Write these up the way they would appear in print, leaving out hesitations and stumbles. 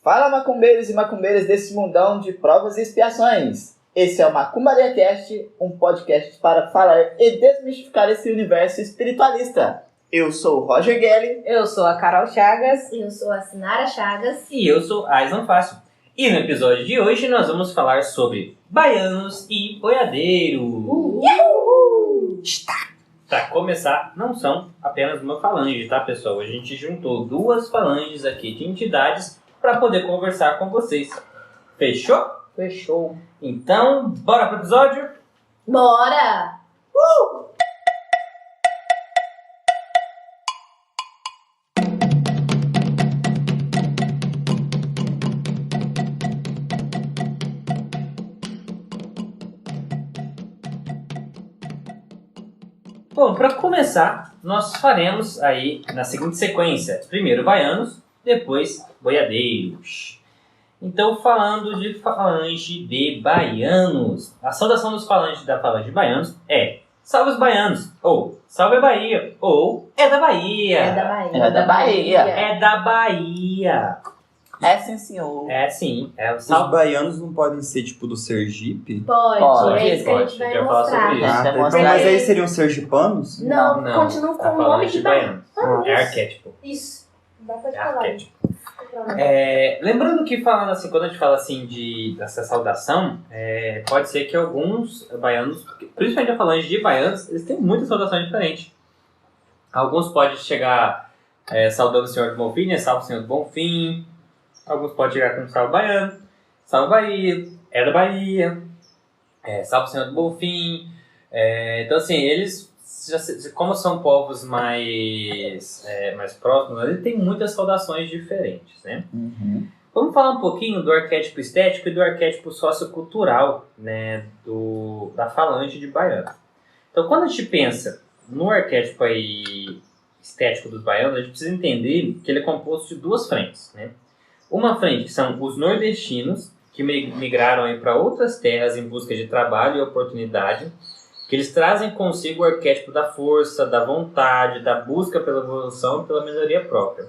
Fala, macumbeiros e macumbeiras desse mundão de provas e expiações. Esse é o Macumbaria Cast, um podcast para falar e desmistificar esse universo espiritualista. Eu sou o Roger Gelli. Eu sou a Carol Chagas. Eu sou a Sinara Chagas. E eu sou Aislan Fácil. E no episódio de hoje nós vamos falar sobre baianos e boiadeiros. Para começar, não são apenas uma falange, tá, pessoal? A gente juntou duas falanges aqui de entidades para poder conversar com vocês. Fechou? Fechou. Então, bora pro episódio? Bora! Bom, para começar, nós faremos aí na seguinte sequência. Primeiro baianos, depois boiadeiros. Então, falando de falange de baianos. A saudação dos falanges da falange de baianos é salve os baianos, ou salve a Bahia, ou é da Bahia. É da Bahia. É da Bahia. É da Bahia. É sim, senhor. É sim, é o Os salve. baianos não podem ser tipo do Sergipe? Pode, É isso que a gente vai eu falar mostrar. sobre isso. vai Então, mostrar mas aí. aí seriam sergipanos? Não, Não, continua com a o nome falange de baiano. É arquétipo. Isso. Dá pra te É falar. arquétipo. Lembrando que falando assim, quando a gente fala assim dessa saudação, pode ser que alguns baianos, principalmente a falange de baianos, eles têm muita saudação diferente. Alguns podem chegar saudando o Senhor do Bonfim, né? Salve o Senhor do Bonfim. Alguns podem chegar com salve baiano, salve Bahia, é da Bahia, salve o Senhor do Bonfim. Então assim, eles como são povos mais próximos, eles têm muitas saudações diferentes, né? Uhum. Vamos falar um pouquinho do arquétipo estético e do arquétipo sociocultural, né, da falange de baianos. Então, quando a gente pensa no arquétipo aí estético dos baianos, a gente precisa entender que ele é composto de duas frentes, né? Uma frente que são os nordestinos, que migraram para outras terras em busca de trabalho e oportunidade, que eles trazem consigo o arquétipo da força, da vontade, da busca pela evolução e pela melhoria própria.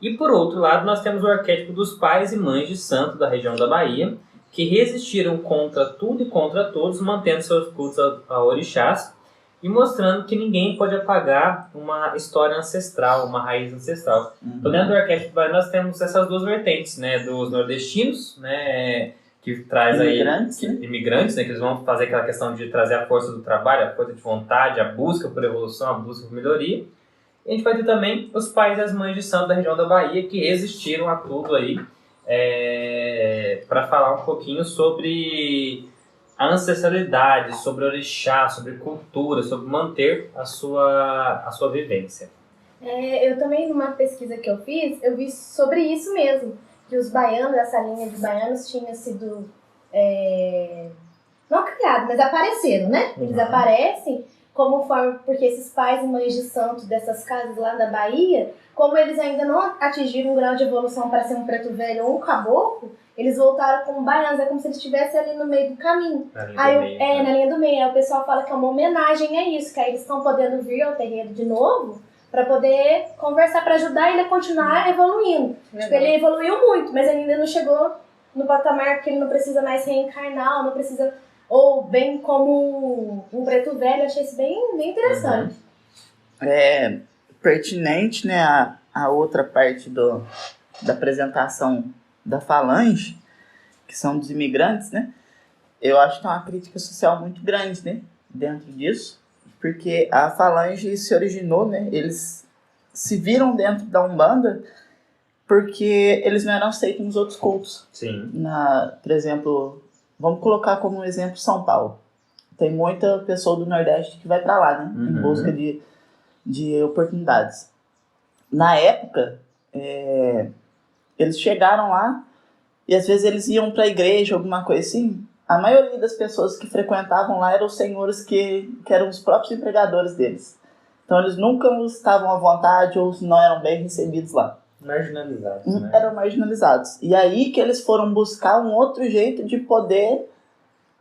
E por outro lado, nós temos o arquétipo dos pais e mães de santo da região da Bahia, que resistiram contra tudo e contra todos, mantendo seus cultos a orixás e mostrando que ninguém pode apagar uma história ancestral, uma raiz ancestral. Então, dentro do arquétipo baiano, nós temos essas duas vertentes, né, dos nordestinos, né, que traz imigrantes, né, que eles vão fazer aquela questão de trazer a força do trabalho, a força de vontade, a busca por evolução, a busca por melhoria. E a gente vai ter também os pais e as mães de santo da região da Bahia que resistiram a tudo aí, para falar um pouquinho sobre a ancestralidade, sobre orixá, sobre cultura, sobre manter a sua vivência. Eu também, numa pesquisa que eu fiz, eu vi sobre isso mesmo. Que os baianos, essa linha de baianos tinha sido, não criado, mas apareceram, né? Eles aparecem como forma, porque esses pais e mães de santo dessas casas lá da Bahia, como eles ainda não atingiram um grau de evolução para ser um preto velho ou um caboclo, eles voltaram como baianos, é como se eles estivessem ali no meio do caminho. Na linha do meio. Aí o pessoal fala que é uma homenagem a isso, que aí eles estão podendo vir ao terreiro de novo, para poder conversar, para ajudar ele a continuar evoluindo. Tipo, ele evoluiu muito, mas ele ainda não chegou no patamar que ele não precisa mais reencarnar, não precisa, ou bem como um preto velho. Achei isso bem interessante. É pertinente, né, a outra parte da apresentação da falange, que são dos imigrantes, né? Eu acho que tem uma crítica social muito grande, né, dentro disso. Porque a falange se originou, né? Eles se viram dentro da Umbanda porque eles não eram aceitos nos outros cultos. Sim. Por exemplo, vamos colocar como exemplo São Paulo. Tem muita pessoa do Nordeste que vai para lá, né? Em busca de oportunidades. Na época, eles chegaram lá e às vezes eles iam para a igreja, alguma coisa assim. A maioria das pessoas que frequentavam lá eram os senhores que eram os próprios empregadores deles. Então eles nunca estavam à vontade ou não eram bem recebidos lá. Marginalizados, né? Eram marginalizados. E aí que eles foram buscar um outro jeito de poder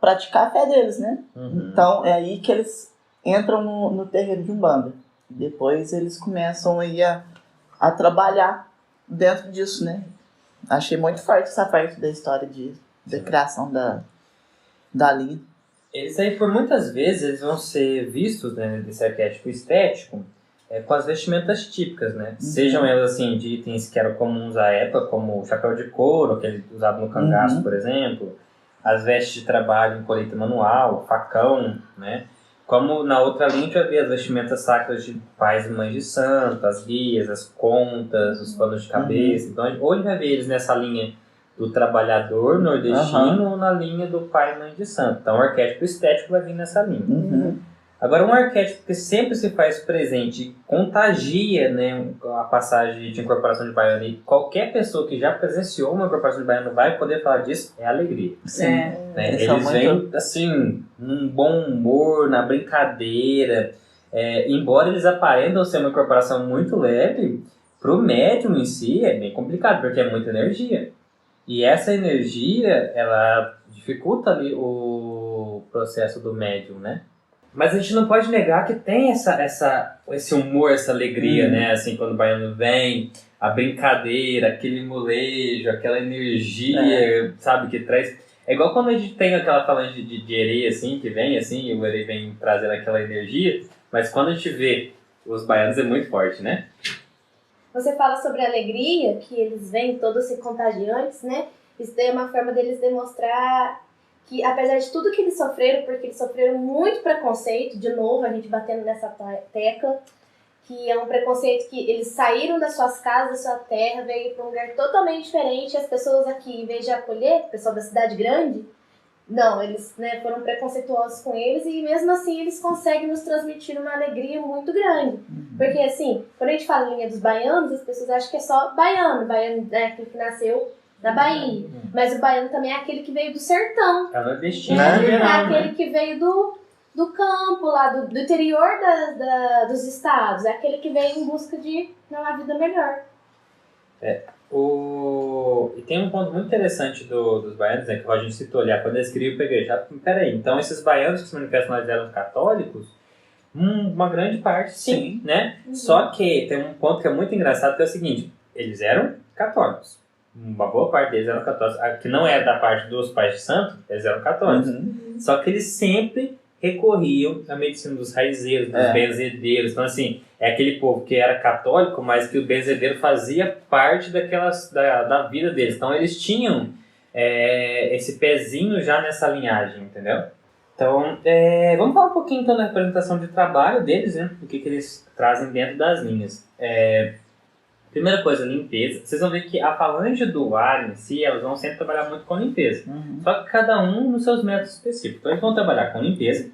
praticar a fé deles, né? Então é aí que eles entram no terreiro de Umbanda. Depois eles começam aí a trabalhar dentro disso, né? Achei muito forte essa parte da história da criação da linha. Eles aí, por muitas vezes, eles vão ser vistos, né, desse arquétipo estético, com as vestimentas típicas, né? Sejam elas, assim, de itens que eram comuns à época, como o chapéu de couro, que eles usavam no cangaço, por exemplo, as vestes de trabalho em colheita manual, facão, né? Como na outra linha a gente vai ver as vestimentas sacras de pais e mães de santo, as guias, as contas, os panos de cabeça. Então, ou a gente vai ver eles nessa linha do trabalhador nordestino ou na linha do pai e mãe de santo. Então, o arquétipo estético vai vir nessa linha. Agora, um arquétipo que sempre se faz presente e contagia, né, a passagem de incorporação de baiano, e qualquer pessoa que já presenciou uma incorporação de baiano vai poder falar disso, é a alegria. Sim. Né? Eles vêm, assim, num bom humor, na brincadeira. Embora eles aparentam ser uma incorporação muito leve, pro médium em si é bem complicado, porque é muita energia. E essa energia, ela dificulta ali o processo do médium, né? Mas a gente não pode negar que tem esse humor, essa alegria, né? Assim, quando o baiano vem, a brincadeira, aquele molejo, aquela energia, sabe, que traz... É igual quando a gente tem aquela falange de herê, assim, que vem, assim, e o herê vem trazendo aquela energia, mas quando a gente vê os baianos é muito forte, né? Você fala sobre a alegria, que eles vêm todos se contagiantes, né? Isso daí é uma forma deles demonstrar que, apesar de tudo que eles sofreram, porque eles sofreram muito preconceito, de novo, a gente batendo nessa tecla, que é um preconceito que eles saíram das suas casas, da sua terra, veio para um lugar totalmente diferente, e as pessoas aqui, em vez de acolher, o pessoal da cidade grande, não, eles, né, foram preconceituosos com eles, e mesmo assim eles conseguem nos transmitir uma alegria muito grande. Porque, assim, quando a gente fala em linha dos baianos, as pessoas acham que é só baiano. Baiano é aquele que nasceu na Bahia. Mas o baiano também é aquele que veio do sertão. É nordestino, É aquele que veio do campo, lá do interior dos estados. É aquele que veio em busca de uma vida melhor. E tem um ponto muito interessante dos baianos, né, que o Roger citou ali, quando eles queriam pegar. Peraí, então esses baianos que se manifestam nas eram católicos, uma grande parte sim, né? Só que tem um ponto que é muito engraçado, que é o seguinte, eles eram católicos. Uma boa parte deles eram católicos. Que não é da parte dos pais de santo, eles eram católicos. Só que eles sempre recorriam à medicina dos raizeiros, dos benzedeiros. Então, assim, é aquele povo que era católico, mas que o benzedeiro fazia parte da vida deles. Então, eles tinham esse pezinho já nessa linhagem, entendeu? Então, vamos falar um pouquinho então da representação de trabalho deles, né? O que eles trazem dentro das linhas. Primeira coisa, limpeza. Vocês vão ver que a falange do ar em si, elas vão sempre trabalhar muito com limpeza. Só que cada um nos seus métodos específicos. Então eles vão trabalhar com limpeza.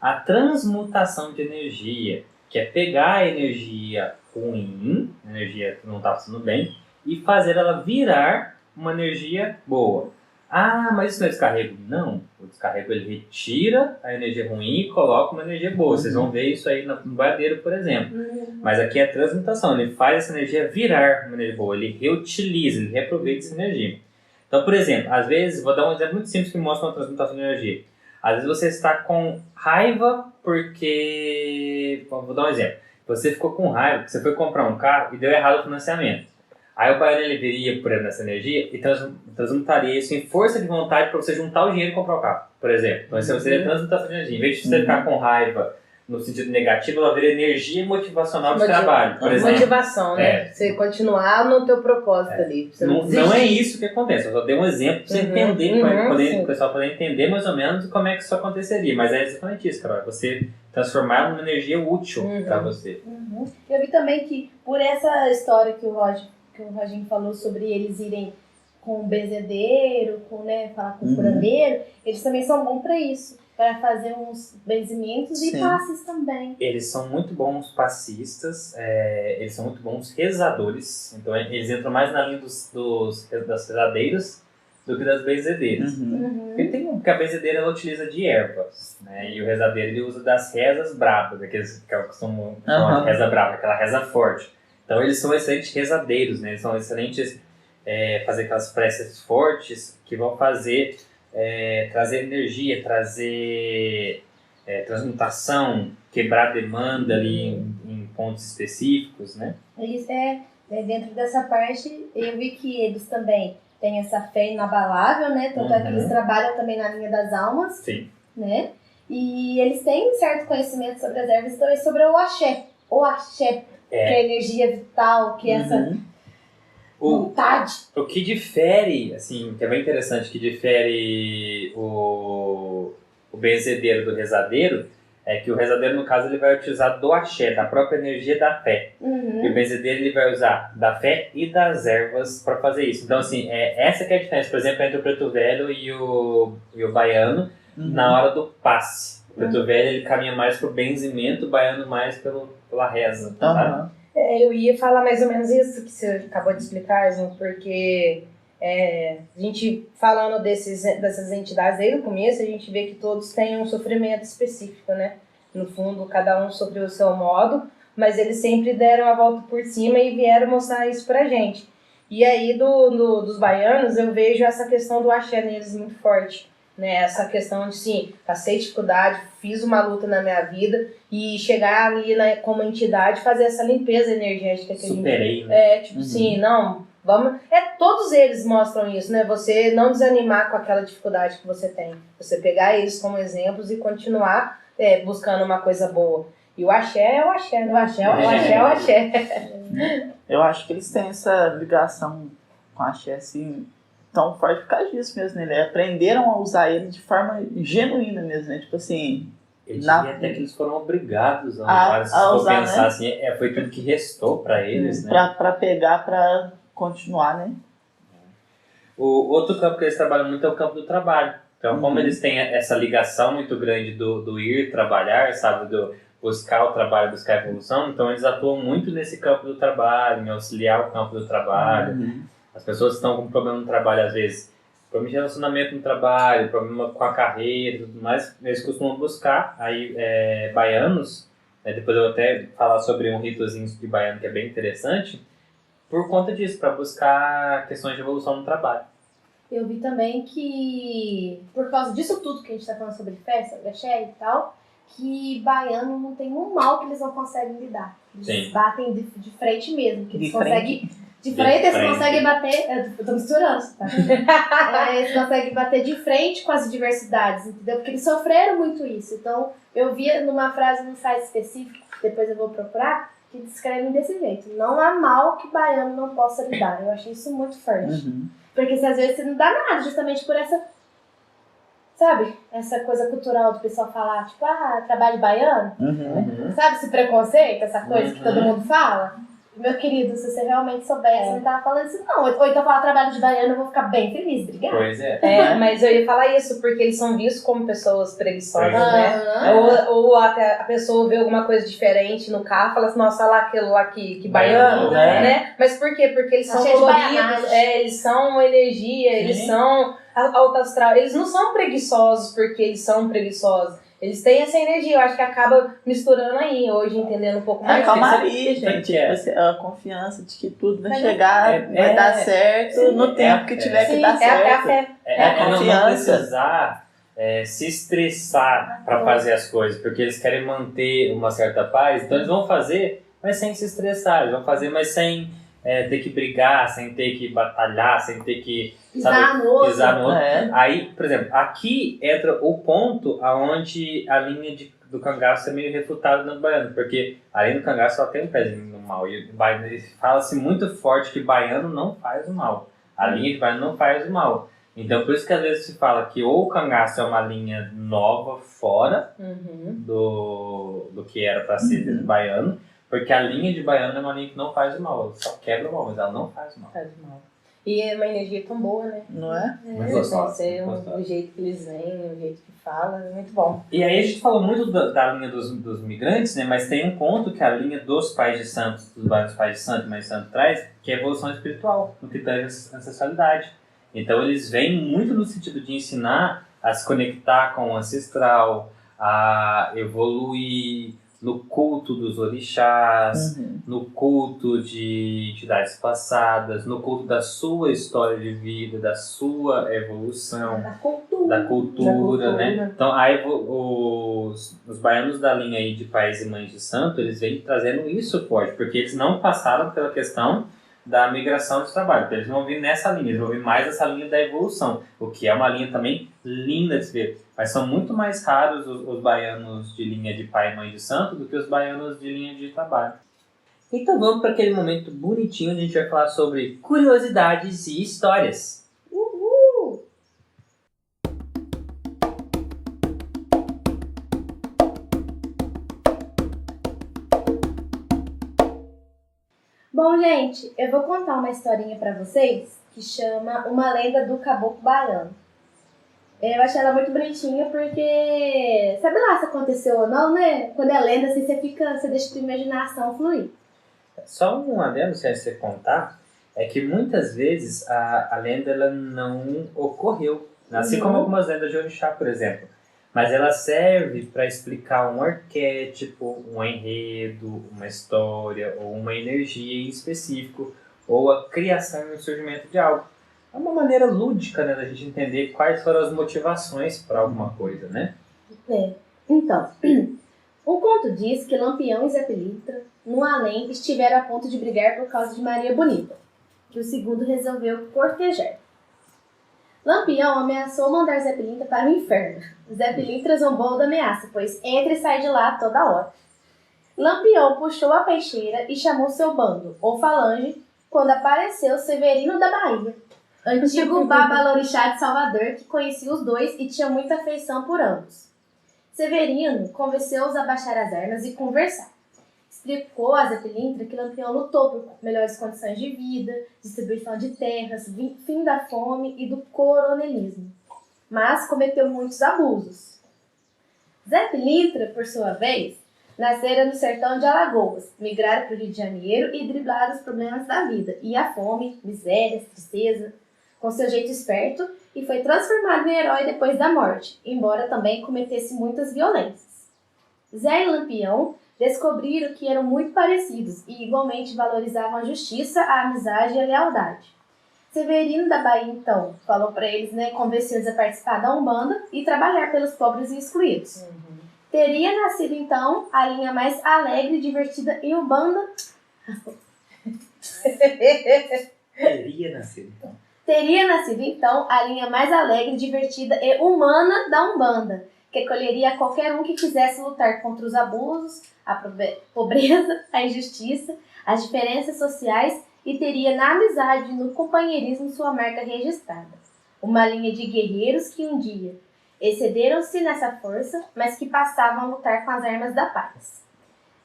A transmutação de energia, que é pegar a energia ruim, a energia que não está funcionando bem, e fazer ela virar uma energia boa. Ah, mas isso não é descarrego? Não. O descarrego ele retira a energia ruim e coloca uma energia boa. Vocês vão ver isso aí no boiadeiro, por exemplo. Mas aqui é a transmutação. Ele faz essa energia virar uma energia boa. Ele reutiliza, ele reaproveita essa energia. Então, por exemplo, às vezes, vou dar um exemplo muito simples que mostra uma transmutação de energia. Às vezes você está com raiva porque... Vou dar um exemplo. Você ficou com raiva porque você foi comprar um carro e deu errado o financiamento. Aí o baiano ele viria, por exemplo, nessa energia e transmutaria isso em força de vontade para você juntar o dinheiro e comprar o carro, por exemplo. Então isso seria transmutação de energia. Em vez de você ficar com raiva no sentido negativo, ela viria energia motivacional de trabalho, por exemplo. Motivação, né? Você continuar no teu propósito ali. Você não é isso que acontece. Eu só dei um exemplo para você entender, para o pessoal poder entender mais ou menos como é que isso aconteceria. Mas é exatamente isso, Carol. Você transformar numa energia útil para você. Eu vi também que por essa história que o Roginho falou sobre eles irem com o benzedeiro, falar com o curandeiro, eles também são bons para isso, para fazer uns benzimentos e passes também. Eles são muito bons passistas, eles são muito bons rezadores, então eles entram mais na linha das rezadeiras do que das benzedeiras. Porque a benzedeira ela utiliza de ervas, né? E o rezadeiro ele usa das rezas bravas, aqueles que costumam chamar de reza brava, aquela reza forte. Então eles são excelentes rezadeiros, né? Eles são excelentes fazer aquelas preces fortes que vão fazer trazer energia, trazer transmutação, quebrar demanda ali em pontos específicos, né? Dentro dessa parte, eu vi que eles também têm essa fé inabalável, né? Tanto é que eles trabalham também na linha das almas, Sim. né? E eles têm certo conhecimento sobre as ervas e também sobre o axé. O axé, que é a energia vital, que é essa vontade. O que difere, assim, que é bem interessante, que difere o benzedeiro do rezadeiro, é que o rezadeiro, no caso, ele vai utilizar do axé, da própria energia da fé. E o benzedeiro, ele vai usar da fé e das ervas para fazer isso. Então, assim, essa que é a diferença, por exemplo, entre o preto velho e o baiano, na hora do passe. O preto velho, ele caminha mais pro benzimento, o baiano mais pela reza, sabe? Eu ia falar mais ou menos isso que você acabou de explicar, João, porque a gente falando dessas entidades desde o começo, a gente vê que todos têm um sofrimento específico, né? No fundo, cada um sofreu o seu modo, mas eles sempre deram a volta por cima e vieram mostrar isso pra gente. E aí, dos baianos, eu vejo essa questão do axé neles muito forte. Né, essa questão de, sim, passei dificuldade, fiz uma luta na minha vida e chegar ali como entidade, fazer essa limpeza energética que Superei, né? Sim, não, vamos... todos eles mostram isso, né? Você não desanimar com aquela dificuldade que você tem. Você pegar eles como exemplos e continuar buscando uma coisa boa. E o axé é o axé, né? O axé é o axé. Eu acho que eles têm essa ligação com o axé, assim, tão forte por causa disso mesmo, né? Eles aprenderam a usar ele de forma genuína mesmo, né? Tipo assim... Eu diria até que eles foram obrigados a usar, se for pensar, né? Assim, foi tudo que restou para eles, né? Pra pegar, pra continuar, né? O outro campo que eles trabalham muito é o campo do trabalho. Então, como eles têm essa ligação muito grande do ir trabalhar, sabe? Do buscar o trabalho, buscar a evolução, então eles atuam muito nesse campo do trabalho, em auxiliar o campo do trabalho. As pessoas estão com problema no trabalho, às vezes, problema de relacionamento no trabalho, problema com a carreira e tudo mais, eles costumam buscar aí baianos, né, depois eu vou até falar sobre um ritozinho de baiano que é bem interessante, por conta disso, para buscar questões de evolução no trabalho. Eu vi também que, por causa disso tudo que a gente está falando sobre festa, axé e tal, que baiano não tem um mal que eles não conseguem lidar. Eles batem de frente mesmo, que eles conseguem... De frente, eles conseguem bater... Eu tô misturando, tá? Eles conseguem bater de frente com as diversidades, entendeu? Porque eles sofreram muito isso. Então, eu vi num site específico, depois eu vou procurar, que descrevem desse jeito. Não há mal que baiano não possa lidar. Eu achei isso muito forte. Porque às vezes você não dá nada, justamente por essa... Sabe? Essa coisa cultural do pessoal falar, tipo, trabalho baiano. Sabe esse preconceito, essa coisa que todo mundo fala? Meu querido, se você realmente soubesse, você não tava falando isso não. Ou então falar trabalho de baiano, eu vou ficar bem feliz, obrigada. Pois é. Mas eu ia falar isso, porque eles são vistos como pessoas preguiçosas, né? Ou a pessoa vê alguma coisa diferente no carro, fala assim, nossa, olha lá aquilo lá que baiano, né? Mas por quê? Porque eles são coloridos, eles são energia, eles são alto astral. Eles não são preguiçosos porque eles são preguiçosos. Eles têm essa energia, eu acho que acaba misturando aí, hoje, entendendo um pouco mais. Calmaria, gente. A confiança de que tudo vai chegar, vai dar certo no tempo que tiver que dar certo. É a fé. Não precisar se estressar para fazer as coisas, porque eles querem manter uma certa paz, então eles vão fazer, mas sem se estressar, eles vão fazer, mas sem ter que brigar, sem ter que batalhar, sem ter que pisar no outro. Aí, por exemplo, aqui entra o ponto aonde a linha do cangaço é meio refutada no baiano, porque além do cangaço só tem um pezinho no mal, e o baiano fala-se muito forte que baiano não faz o mal, a linha de baiano não faz o mal. Então, por isso que às vezes se fala que ou o cangaço é uma linha nova, fora do que era para ser baiano, porque a linha de baiano é uma linha que não faz o mal, ela só quebra o mal, mas ela não faz o mal. E é uma energia tão boa, né? Não é? Muito gostosa. O jeito que eles vêm, o jeito que falam, é muito bom. E aí a gente falou muito da linha dos migrantes, né? Mas tem um ponto que a linha dos pais de santos, dos vários pais de santo, mas santo traz, que é a evolução espiritual, no que tange a ancestralidade. Então eles vêm muito no sentido de ensinar a se conectar com o ancestral, a evoluir no culto dos orixás, no culto de entidades passadas, no culto da sua história de vida, da sua evolução, da cultura, né? Então, aí os baianos da linha aí de pais e mães de santo, eles vêm trazendo isso forte, porque eles não passaram pela questão da migração de trabalho. Então, eles vão vir nessa linha, eles vão vir mais essa linha da evolução, o que é uma linha também linda de se ver. Mas são muito mais raros os baianos de linha de pai e mãe de santo do que os baianos de linha de trabalho. Então vamos para aquele momento bonitinho onde a gente vai falar sobre curiosidades e histórias. Uhul! Bom, gente, eu vou contar uma historinha pra vocês que chama Uma Lenda do Caboclo Baiano. Eu achei ela muito bonitinha porque, sabe lá se aconteceu ou não, né? Quando é lenda, assim, você deixa a sua imaginação fluir. Só um adendo, se você contar, é que muitas vezes a lenda ela não ocorreu. Assim como algumas lendas de orixá, por exemplo. Mas ela serve para explicar um arquétipo, um enredo, uma história ou uma energia em específico, ou a criação e o surgimento de algo. É uma maneira lúdica, né, da gente entender quais foram as motivações para alguma coisa, né? Então, o conto diz que Lampião e Zé Pilintra, no além, estiveram a ponto de brigar por causa de Maria Bonita, que o segundo resolveu cortejar. Lampião ameaçou mandar Zé Pilintra para o inferno. Zé Pilintra zombou da ameaça, pois entra e sai de lá toda hora. Lampião puxou a peixeira e chamou seu bando, ou falange, quando apareceu Severino da Bahia, antigo babalorixá de Salvador, que conhecia os dois e tinha muita afeição por ambos. Severino convenceu-os a baixar as armas e conversar. Explicou a Zé Pilintra que Lampião lutou por melhores condições de vida, distribuição de terras, fim da fome e do coronelismo, mas cometeu muitos abusos. Zé Pilintra, por sua vez, nascera no sertão de Alagoas, migrara para o Rio de Janeiro e driblara os problemas da vida, e a fome, miséria, tristeza, com seu jeito esperto, e foi transformado em herói depois da morte, embora também cometesse muitas violências. Zé e Lampião descobriram que eram muito parecidos e igualmente valorizavam a justiça, a amizade e a lealdade. Severino da Bahia, então, falou para eles, convenceu-os a participar da Umbanda e trabalhar pelos pobres e excluídos. Teria nascido, então, a linha mais alegre e divertida em Umbanda. Teria nascido, então, a linha mais alegre, divertida e humana da Umbanda, que acolheria qualquer um que quisesse lutar contra os abusos, a pobreza, a injustiça, as diferenças sociais e teria na amizade e no companheirismo sua marca registrada. Uma linha de guerreiros que um dia excederam-se nessa força, mas que passavam a lutar com as armas da paz.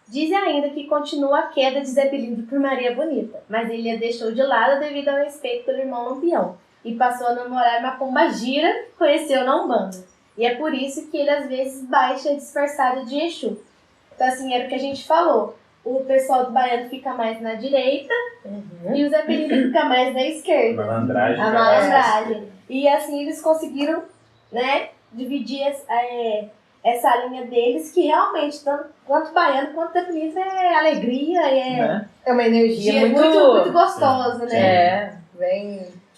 Dizem ainda que continua a queda de Zé Pilintra por Maria Bonita, mas ele a deixou de lado devido ao respeito pelo irmão Lampião e passou a namorar uma pombagira que conheceu na Umbanda. E é por isso que ele às vezes baixa disfarçado de Exu. Então assim, era o que a gente falou. O pessoal do baiano fica mais na direita e o Zé Pilintra fica mais na esquerda. A malandragem. E assim eles conseguiram, dividir essa linha deles, que realmente, tanto baiano quanto Zé Pilintra é alegria, é uma energia muito gostosa, né?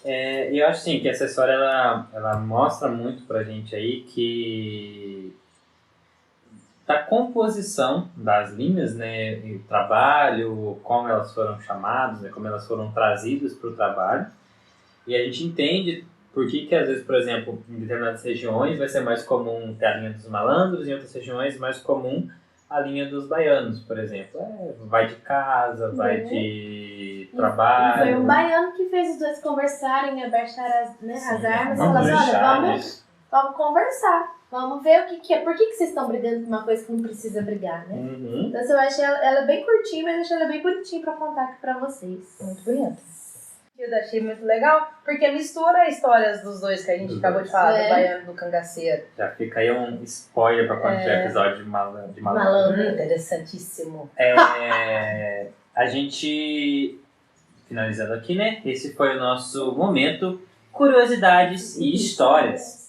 E eu acho assim, que essa história ela mostra muito pra gente aí que da composição das linhas, e o trabalho, como elas foram chamadas, como elas foram trazidas para o trabalho, e a gente entende por que às vezes, por exemplo, em determinadas regiões vai ser mais comum ter a linha dos malandros, em outras regiões mais comum a linha dos baianos, por exemplo. Vai de casa, vai de trabalho. E foi um baiano que fez os dois conversarem, abaixar as armas e falar assim, vamos conversar. Vamos ver o que é. Por que vocês estão brigando por uma coisa que não precisa brigar, né? Então eu achei ela bem curtinha, mas eu achei ela bem bonitinha pra contar aqui pra vocês. Muito bonita. Eu achei muito legal, porque mistura histórias dos dois que a gente acabou de falar, do baiano e do cangaceiro. Já fica aí um spoiler pra quando tiver episódio de malandro. Interessantíssimo. A gente, finalizando aqui, esse foi o nosso momento Curiosidades e Histórias.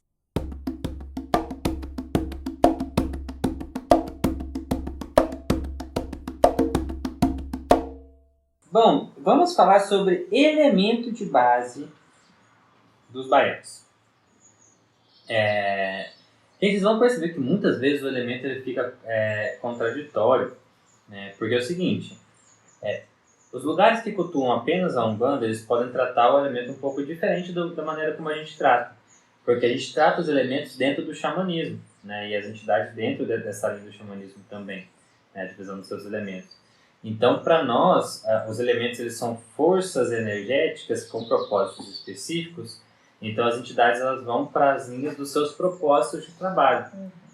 Bom, vamos falar sobre elemento de base dos baianos. Vocês vão perceber que muitas vezes o elemento ele fica contraditório, porque é o seguinte, Os lugares que cultuam apenas a Umbanda, eles podem tratar o elemento um pouco diferente da maneira como a gente trata. Porque a gente trata os elementos dentro do xamanismo, né? E as entidades dentro dessa linha do xamanismo também, né? A divisão dos seus elementos. Então, para nós, os elementos eles são forças energéticas com propósitos específicos. Então, as entidades elas vão para as linhas dos seus propósitos de trabalho,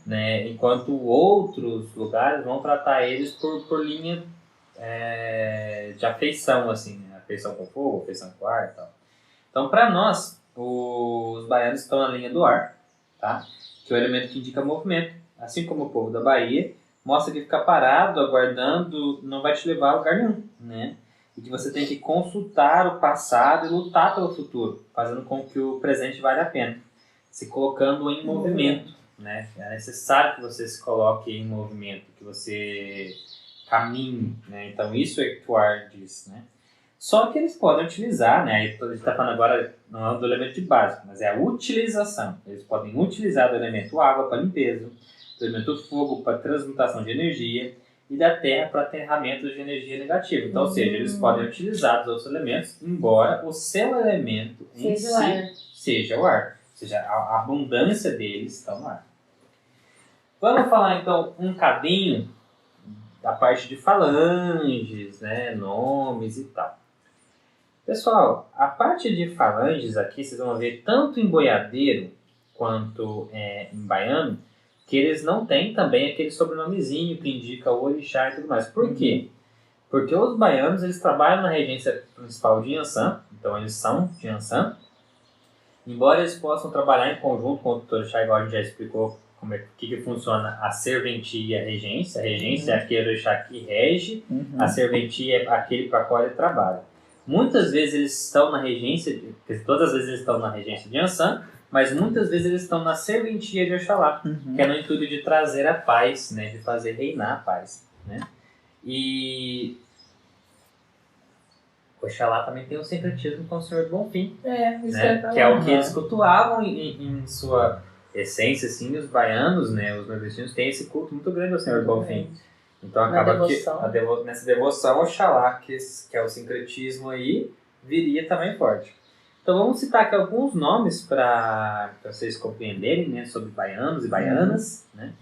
né? Enquanto outros lugares vão tratar eles por linha de afeição, assim, né? Afeição com fogo, afeição com ar e tal. Então, para nós, os baianos estão na linha do ar, tá? Que é o elemento que indica movimento. Assim como o povo da Bahia, mostra que ficar parado, aguardando, não vai te levar a lugar nenhum, né? E que você tem que consultar o passado e lutar pelo futuro, fazendo com que o presente valha a pena, se colocando em movimento, né? É necessário que você se coloque em movimento, que você caminhe, né? Então isso é que o ar diz, né? Só que eles podem utilizar, né? A gente está falando agora não é do elemento de base, mas é a utilização. Eles podem utilizar do elemento água para limpeza, do elemento fogo para transmutação de energia e da terra para aterramento de energia negativa. Então, ou seja, eles podem utilizar os outros elementos, embora o seu elemento em si seja o ar. Ou seja, a abundância deles está no ar. Vamos falar então um cadinho da parte de falanges, né? Nomes e tal. Pessoal, a parte de falanges aqui, vocês vão ver tanto em boiadeiro quanto em baiano, que eles não têm também aquele sobrenomezinho que indica o orixá e tudo mais. Por quê? Porque os baianos, eles trabalham na regência principal de Iansã, então eles são de Iansã, embora eles possam trabalhar em conjunto com o orixá, igual a gente já explicou como que funciona a serventia e a regência. A regência é aquele orixá que rege, a serventia é aquele para qual ele trabalha. Muitas vezes eles estão na regência, todas as vezes eles estão na regência de Iansã, mas muitas vezes eles estão na serventia de Oxalá, que é no intuito de trazer a paz, né, de fazer reinar a paz, né? E Oxalá também tem um sincretismo com o Senhor do Bonfim, né, que é o que eles cultuavam em sua essência, assim, os baianos, né, os nordestinos têm esse culto muito grande ao Senhor do Bonfim. Então acaba que nessa devoção Oxalá, que é o sincretismo aí, viria também forte. Então vamos citar aqui alguns nomes para vocês compreenderem, né, sobre baianos e baianas, né?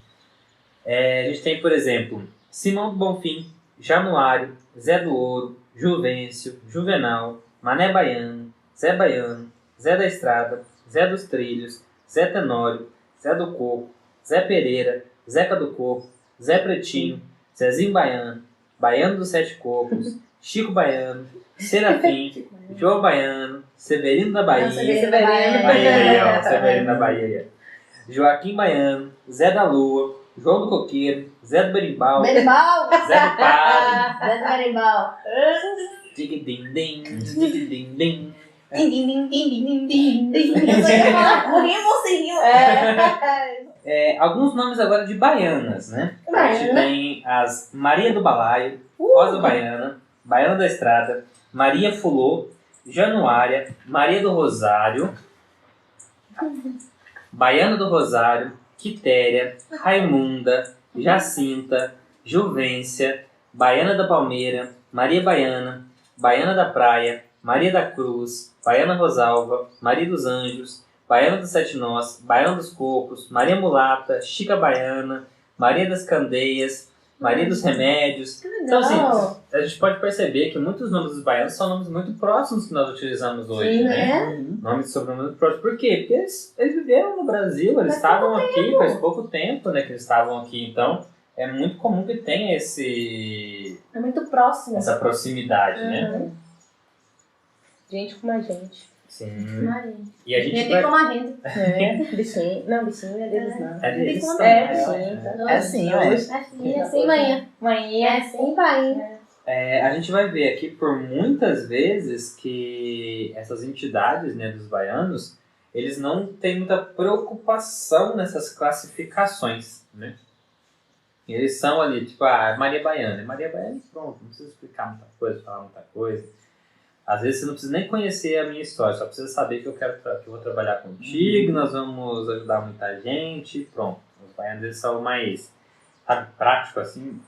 A gente tem, por exemplo, Simão do Bonfim, Januário, Zé do Ouro, Juvencio, Juvenal, Mané Baiano, Zé Baiano, Zé da Estrada, Zé dos Trilhos, Zé Tenório, Zé do Coco, Zé Pereira, Zeca do Coco, Zé Pretinho, Zezinho Baiano, Baiano dos Sete Cocos, Chico Baiano, Serafim, João Baiano, Severino da Bahia, Severino da Bahia, Joaquim Baiano, Zé da Lua, João do Coqueiro, Zé do Berimbau, Zé do Padre, Zé do Berimbau. Dig-dim-dim, dig-dim-dim. Alguns nomes agora de baianas, né? A gente tem as Maria do Balaio, Rosa Baiana, Baiana da Estrada, Maria Fulô, Januária, Maria do Rosário, Baiana do Rosário, Quitéria, Raimunda, Jacinta, Juvência, Baiana da Palmeira, Maria Baiana, Baiana da Praia, Maria da Cruz, Baiana Rosalva, Maria dos Anjos, Baiana dos Sete Nós, Baiana dos Cocos, Maria Mulata, Chica Baiana, Maria das Candeias, Maria dos Remédios. Então, assim, a gente pode perceber que muitos nomes dos baianos são nomes muito próximos que nós utilizamos hoje, Sim, né? Nomes de sobrenome muito próximos. Por quê? Porque eles viveram no Brasil, eles estavam aqui faz pouco tempo, né, que eles estavam aqui. Então, é muito comum que tenha É muito próximo. essa proximidade, né? Gente como a gente. Sim. Maria. E a gente Gente vai... como a gente. Bichinho. Não, bichinho não é deles, não. É deles. Como É, bichinho. É assim, ué. É assim, manhã. Mãe, É assim, pai. A gente vai ver aqui por muitas vezes que essas entidades, né, dos baianos, eles não têm muita preocupação nessas classificações, né? Eles são ali, tipo, Maria Baiana. Maria Baiana, pronto, não precisa explicar muita coisa, falar muita coisa. Às vezes você não precisa nem conhecer a minha história, só precisa saber que eu vou trabalhar contigo, nós vamos ajudar muita gente, pronto. Os baianos eles são mais, sabe, prático assim.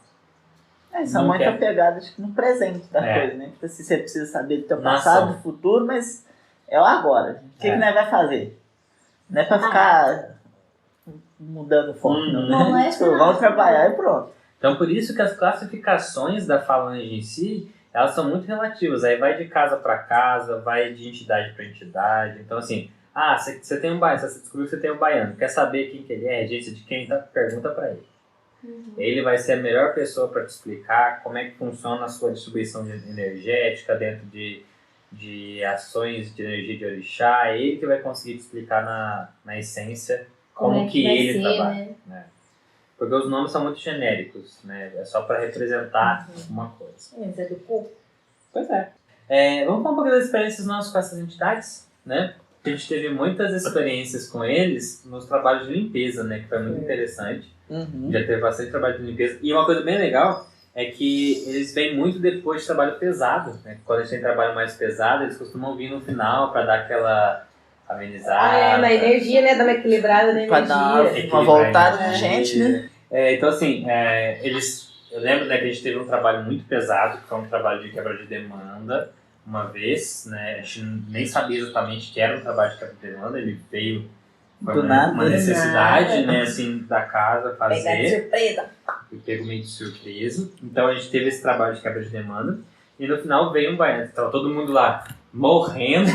São não muito quer. apegadas no presente da É. coisa, né? Tipo assim, você precisa saber do teu Na passado, ação. do futuro, mas é o agora. O que, É. que nós vai fazer? Não é pra ficar mudando o foco, não. Não é Tipo, nada. vamos trabalhar e pronto. Então, por isso que as classificações da falange em si, elas são muito relativas. Aí vai de casa para casa, vai de entidade para entidade. Então, assim, você tem um baiano, você descobriu que você tem um baiano. Quer saber quem que ele é, regência de quem? Então, pergunta para ele. Ele vai ser a melhor pessoa para te explicar como é que funciona a sua distribuição energética dentro de ações de energia de orixá. É ele que vai conseguir te explicar na essência como é que vai ele ser, trabalha. Né? Porque os nomes são muito genéricos, né? É só para representar alguma coisa. Mas é do corpo. Pois é. Vamos falar um pouquinho das experiências nossas com essas entidades, né? A gente teve muitas experiências com eles nos trabalhos de limpeza, né? Que foi muito interessante. Já teve bastante trabalho de limpeza. E uma coisa bem legal é que eles vêm muito depois de trabalho pesado, né? Quando a gente tem trabalho mais pesado, eles costumam vir no final para dar aquela amenizada. Na energia, né? Dar uma equilibrada na Pra dar energia. uma voltada na gente, né? Então, assim, eu lembro, né, que a gente teve um trabalho muito pesado, que foi um trabalho de quebra de demanda, uma vez, né? A gente nem sabia exatamente que era um trabalho de quebra de demanda, ele veio foi Do nada. uma necessidade, né, assim, da casa Pegar de fazer. surpresa. Eu pego meio de surpresa. Então a gente teve esse trabalho de quebra de demanda. E no final veio um baiano. Tava todo mundo lá morrendo.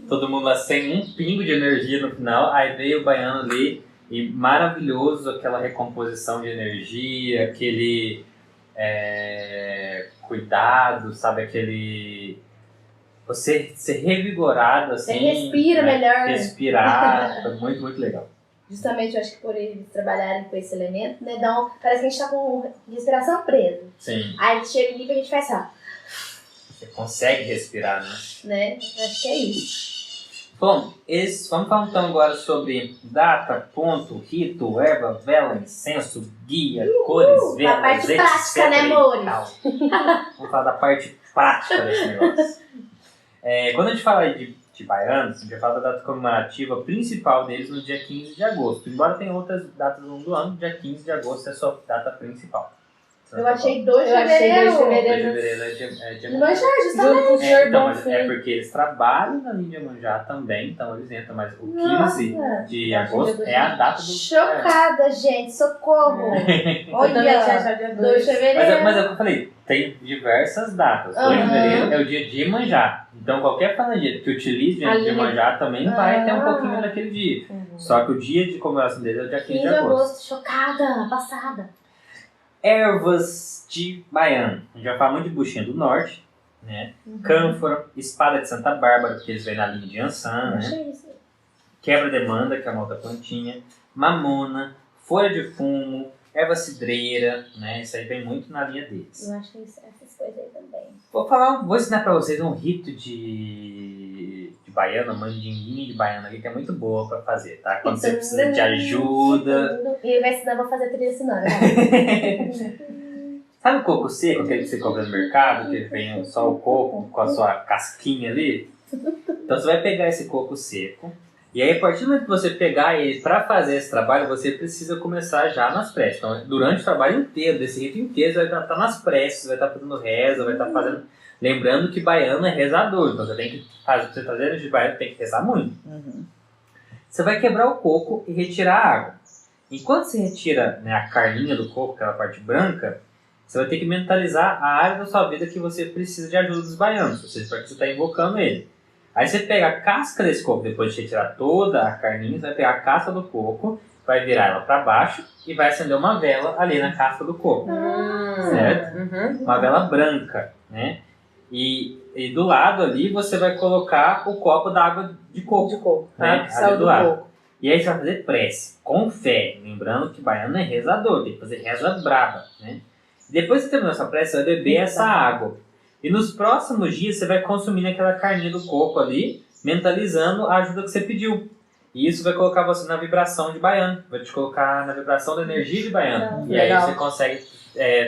Todo mundo lá sem um pingo de energia no final. Aí veio o baiano ali. E maravilhoso aquela recomposição de energia. Aquele cuidado, sabe? Aquele... Você ser revigorado, assim. Você respira melhor. Respirar. Foi muito, muito legal. Justamente, eu acho que por eles trabalharem com esse elemento, né? Parece que a gente tá com respiração presa. Sim. Aí a gente chega ali e a gente faz assim, Você consegue respirar, né? Acho que é isso. Bom, vamos falar então agora sobre data, ponto, rito, erva, vela, incenso, guia, cores, velas, a parte etc prática, né, e amores? tal. Vamos falar da parte prática desse negócio. Quando a gente fala de baianos, a gente vai falar da data comemorativa principal deles no dia 15 de agosto. Embora tenha outras datas no longo do ano, dia 15 de agosto é a sua data principal. Eu achei 2 de Eu achei 2 de fevereiro. 2 de fevereiro. fevereiro é dia Manjá, Junto justamente. com o senhor então, mas Bonfim. é porque eles trabalham na linha Manjá também, então eles entram, mas o 15 Nossa. de agosto é a data do... Chocada, gente. Socorro. Eu também tinha Olha, achado dia 2 de 2. fevereiro. Mas é o que eu falei, tem diversas datas. 2 de Aham. fevereiro é o dia de Iemanjá. Então qualquer falangeiro que utilize o dia de Iemanjá também vai ter um pouquinho naquele dia. Só que o dia de comemoração dele é o dia 15 15 de de agosto. agosto. Chocada. Passada. Ervas de baiano. A gente vai falar muito de buchinha do norte, né? Cânfora, espada de Santa Bárbara, porque eles vêm na linha de Ançã, né? Achei isso. Quebra-demanda, que é uma outra plantinha, mamona, folha de fumo, erva cidreira, né? Isso aí vem muito na linha deles. Eu achei essas coisas aí também. Vou ensinar pra vocês um rito de baiana, mandinguinha de baiana aqui, que é muito boa pra fazer, tá? Quando você precisa de ajuda. E ele vai ensinar, vou fazer a trilha sonora. Sabe o coco seco, aquele que você compra no mercado, que vem só o coco com a sua casquinha ali? Então você vai pegar esse coco seco, e aí a partir do momento que você pegar ele para fazer esse trabalho, você precisa começar já nas preces. Então durante o trabalho inteiro, desse rito inteiro, você vai estar nas preces, vai estar fazendo reza, vai estar fazendo... Lembrando que baiano é rezador, então você tem que fazer de baiano, tem que rezar muito. Você vai quebrar o coco e retirar a água. Enquanto você retira, né, a carninha do coco, aquela parte branca, você vai ter que mentalizar a área da sua vida que você precisa de ajuda dos baianos, ou seja, para que você está invocando ele. Aí você pega a casca desse coco, depois de retirar toda a carninha, você vai pegar a casca do coco, vai virar ela para baixo e vai acender uma vela ali na casca do coco, certo? Uma vela branca, né? E do lado ali você vai colocar o copo da água de coco, né? Sal Ali do do lado. coco. E aí você vai fazer prece, com fé, lembrando que baiano é rezador, tem que fazer reza braba, né? Depois que você terminar essa prece, você vai beber essa água. E nos próximos dias você vai consumindo aquela carninha do coco ali, mentalizando a ajuda que você pediu. E isso vai colocar você na vibração de baiano, vai te colocar na vibração da energia de baiano. E aí Legal. você consegue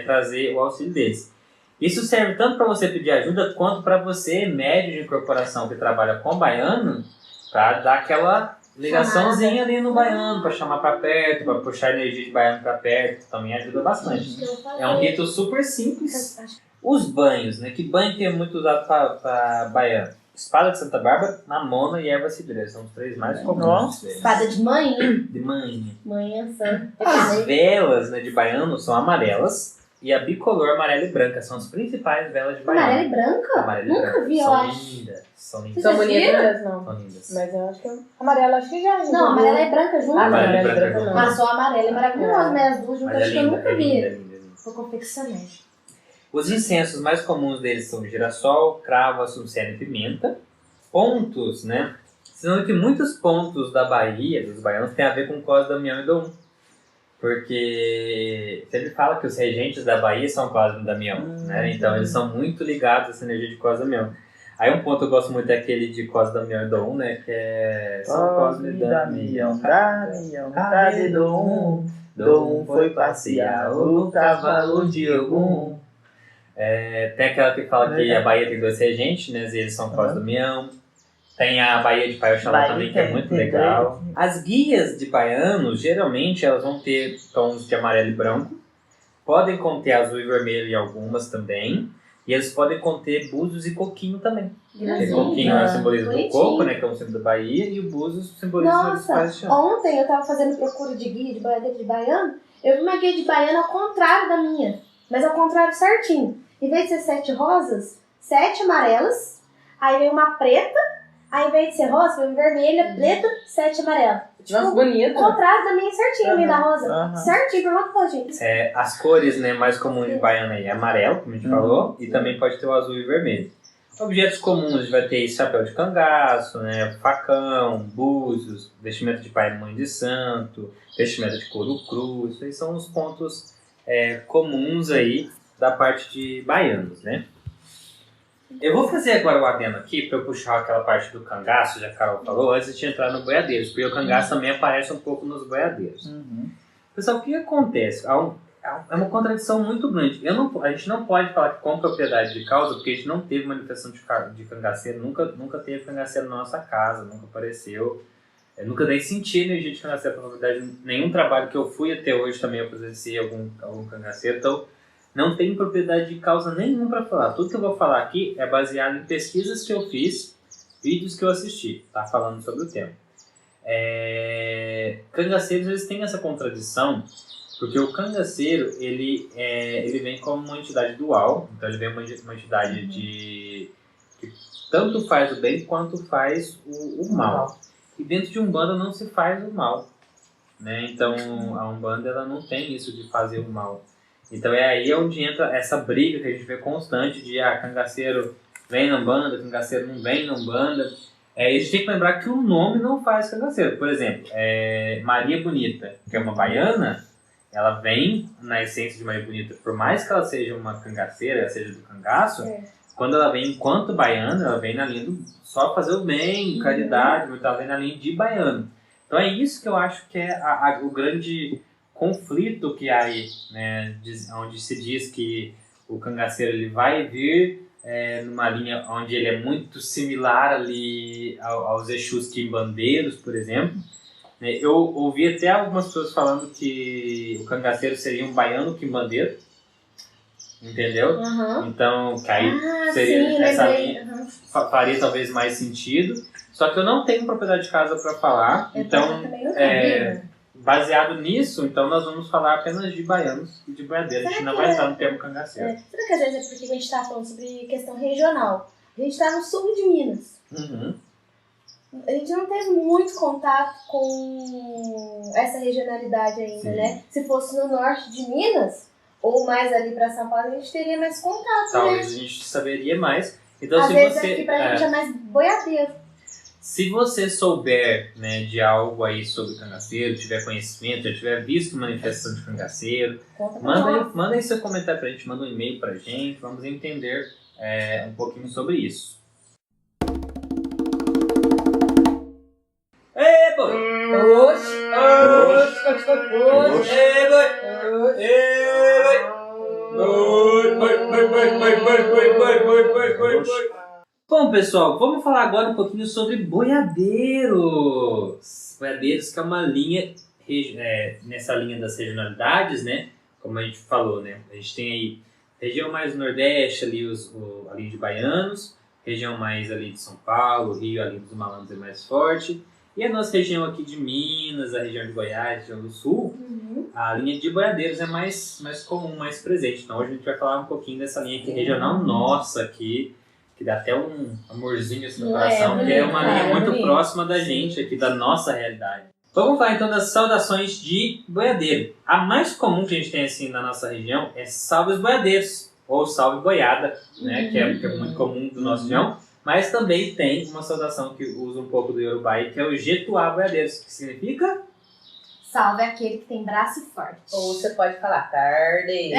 trazer o auxílio deles. Isso serve tanto para você pedir ajuda, quanto para você, médio de incorporação que trabalha com baiano, para dar aquela ligaçãozinha ali no baiano, pra chamar pra perto, pra puxar a energia de baiano pra perto, também ajuda bastante. É um rito super simples. Os banhos, né? Que banho que é muito usado pra baiano? Espada de Santa Bárbara, mamona e erva cidreira. São os 3 mais comuns. Espada de manhã. De manhã. Manhã santa. As velas, né, de baiano são amarelas e a bicolor amarela e branca são as principais velas de baiano. Amarela e branca? Amarela e Nunca branca. vi, eu São acho. lindas. São Vocês lindas. São já bonitas viram? mesmo, não. São lindas. Mas eu acho que amarela acho que já. Não, amarela é branca junto. Ah, não, Amarela e amarela e branca branca junto. não. Ah, só a amarela é maravilhosa, mas as duas juntas Mas acho que eu nunca vi. linda, linda. Vou confeccionar. Os incensos mais comuns deles são girassol, cravo, açucena e pimenta. Pontos, né? Sendo que muitos pontos da Bahia, dos baianos, tem a ver com Cosme Damião e Dom. Porque sempre fala que os regentes da Bahia são Cosme Damião, né? Então eles são muito ligados a essa energia de Cosme Damião. Aí um ponto que eu gosto muito é aquele de Cosme Damião e Dom, né? Que é São Cosme Damião, cadê Dom? Dom foi passear o cavalo de algum. Tem aquela que fala que a Bahia tem 2 regentes, né? Eles são Cosme Damião. Tem a Baía de Pai Oxalá também, que é muito legal. As guias de baiano, geralmente, elas vão ter tons de amarelo e branco. Podem conter azul e vermelho em algumas também. E eles podem conter búzios e coquinho também. Porque coquinho é o simbolismo do coco, né? Que é um símbolo da Bahia. E o búzios simboliza os pais de chão. Ontem eu tava fazendo procura de guia de boiadeiro de baiano. Eu vi uma guia de baiano ao contrário da minha. Mas ao contrário certinho. Em vez de ser 7 rosas, 7 amarelas. Aí vem uma preta. Aí, ao invés de ser rosa, foi vermelha, preta, 7 amarela. Nossa, bonita. O contrário da minha certinho, no meio da rosa. Certinho, por uma coisa, gente. As cores, né, mais comuns de baiano aí é amarelo, como a gente falou, e também pode ter o azul e vermelho. Objetos comuns, a gente vai ter chapéu de cangaço, né, facão, búzios, vestimenta de pai e mãe de santo, vestimenta de couro cru. Isso aí são os pontos comuns aí da parte de baianos, né. Eu vou fazer agora o adendo aqui para eu puxar aquela parte do cangaço, já que a Carol falou, antes de entrar no boiadeiros, porque o cangaço também aparece um pouco nos boiadeiros. Pessoal, o que acontece? É uma contradição muito grande. A gente não pode falar que com propriedade de causa, porque a gente não teve manifestação de cangaceiro, nunca teve cangaceiro na nossa casa, nunca apareceu. Eu nunca nem senti energia de cangaceiro, na verdade, nenhum trabalho que eu fui até hoje também eu presenciei algum cangaceiro, então não tenho propriedade de causa nenhuma para falar. Tudo que eu vou falar aqui é baseado em pesquisas que eu fiz, vídeos que eu assisti, tá? Falando sobre o tema. Cangaceiros, eles têm essa contradição, porque o cangaceiro, ele vem como uma entidade dual, então ele vem uma entidade que tanto faz o bem quanto faz o mal. E dentro de Umbanda não se faz o mal, né? Então a Umbanda ela não tem isso de fazer o mal. Então é aí onde entra essa briga que a gente vê constante de cangaceiro vem na Umbanda, cangaceiro não vem na Umbanda. E a gente tem que lembrar que o nome não faz cangaceiro. Por exemplo, Maria Bonita, que é uma baiana, ela vem na essência de Maria Bonita, por mais que ela seja uma cangaceira, ela seja do cangaço, quando ela vem enquanto baiana, ela vem na linha do só fazer o bem, caridade, mas ela vem na linha de baiano. Então é isso que eu acho que é o grande conflito que há aí, né, onde se diz que o cangaceiro ele vai vir numa linha onde ele é muito similar ali aos Exus quimbandeiros, por exemplo. Eu ouvi até algumas pessoas falando que o cangaceiro seria um baiano quimbandeiro, entendeu? Então, que aí seria essa linha, faria talvez mais sentido. Só que eu não tenho propriedade de casa para falar, então baseado nisso, então nós vamos falar apenas de baianos e de boiadeiros. A gente não vai entrar no termo cangaceiro. Será que às vezes é porque a gente está falando sobre questão regional? A gente está no sul de Minas. A gente não teve muito contato com essa regionalidade ainda, né? Se fosse no norte de Minas, ou mais ali para São Paulo, a gente teria mais contato, Talvez né? a gente saberia mais. Então, às se vezes você, aqui pra gente é mais boiadeiro. Se você souber, né, de algo aí sobre cangaceiro, tiver conhecimento, já tiver visto manifestação de cangaceiro, manda aí seu comentário pra gente, manda um e-mail pra gente, vamos entender um pouquinho sobre isso. Ei, boi! Bom, pessoal, vamos falar agora um pouquinho sobre boiadeiros. boiadeiros, que é uma linha, nessa linha das regionalidades, né? Como a gente falou, né? A gente tem aí região mais do Nordeste, ali a linha de baianos, região mais ali de São Paulo, Rio, ali dos malandros é mais forte. E a nossa região aqui de Minas, a região de Goiás, região do Sul, a linha de boiadeiros é mais comum, mais presente. Então hoje a gente vai falar um pouquinho dessa linha aqui regional nossa aqui, que dá até um amorzinho assim no coração, porque é uma linha muito próxima da gente aqui, da nossa realidade. Então vamos falar então das saudações de boiadeiro. A mais comum que a gente tem assim na nossa região é salve os boiadeiros, ou salve boiada, né, que é muito comum do nosso região. Mas também tem uma saudação que usa um pouco do Yorubá, que é o Jetuá Boiadeiros, que significa... Salve aquele que tem braço forte. Ou você pode falar tarde.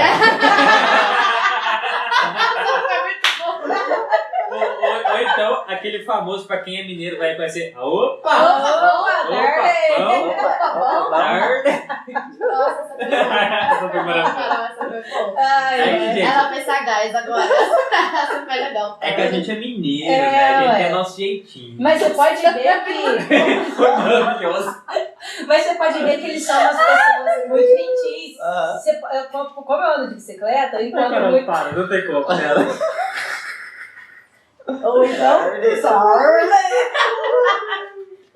ou então, aquele famoso, pra quem é mineiro, vai conhecer... Opa! Tarde! Nossa, essa foi boa. Ela fez sagaz agora. Essa foi legal. É que a gente é mineiro, né? A gente é nosso jeitinho. Mas você pode ver que... Foi maravilhoso. Mas você pode ver que eles são umas pessoas muito gentis. Como eu ando de bicicleta, eu encontro Caramba, muito... para, não tem como, cara. Ou então...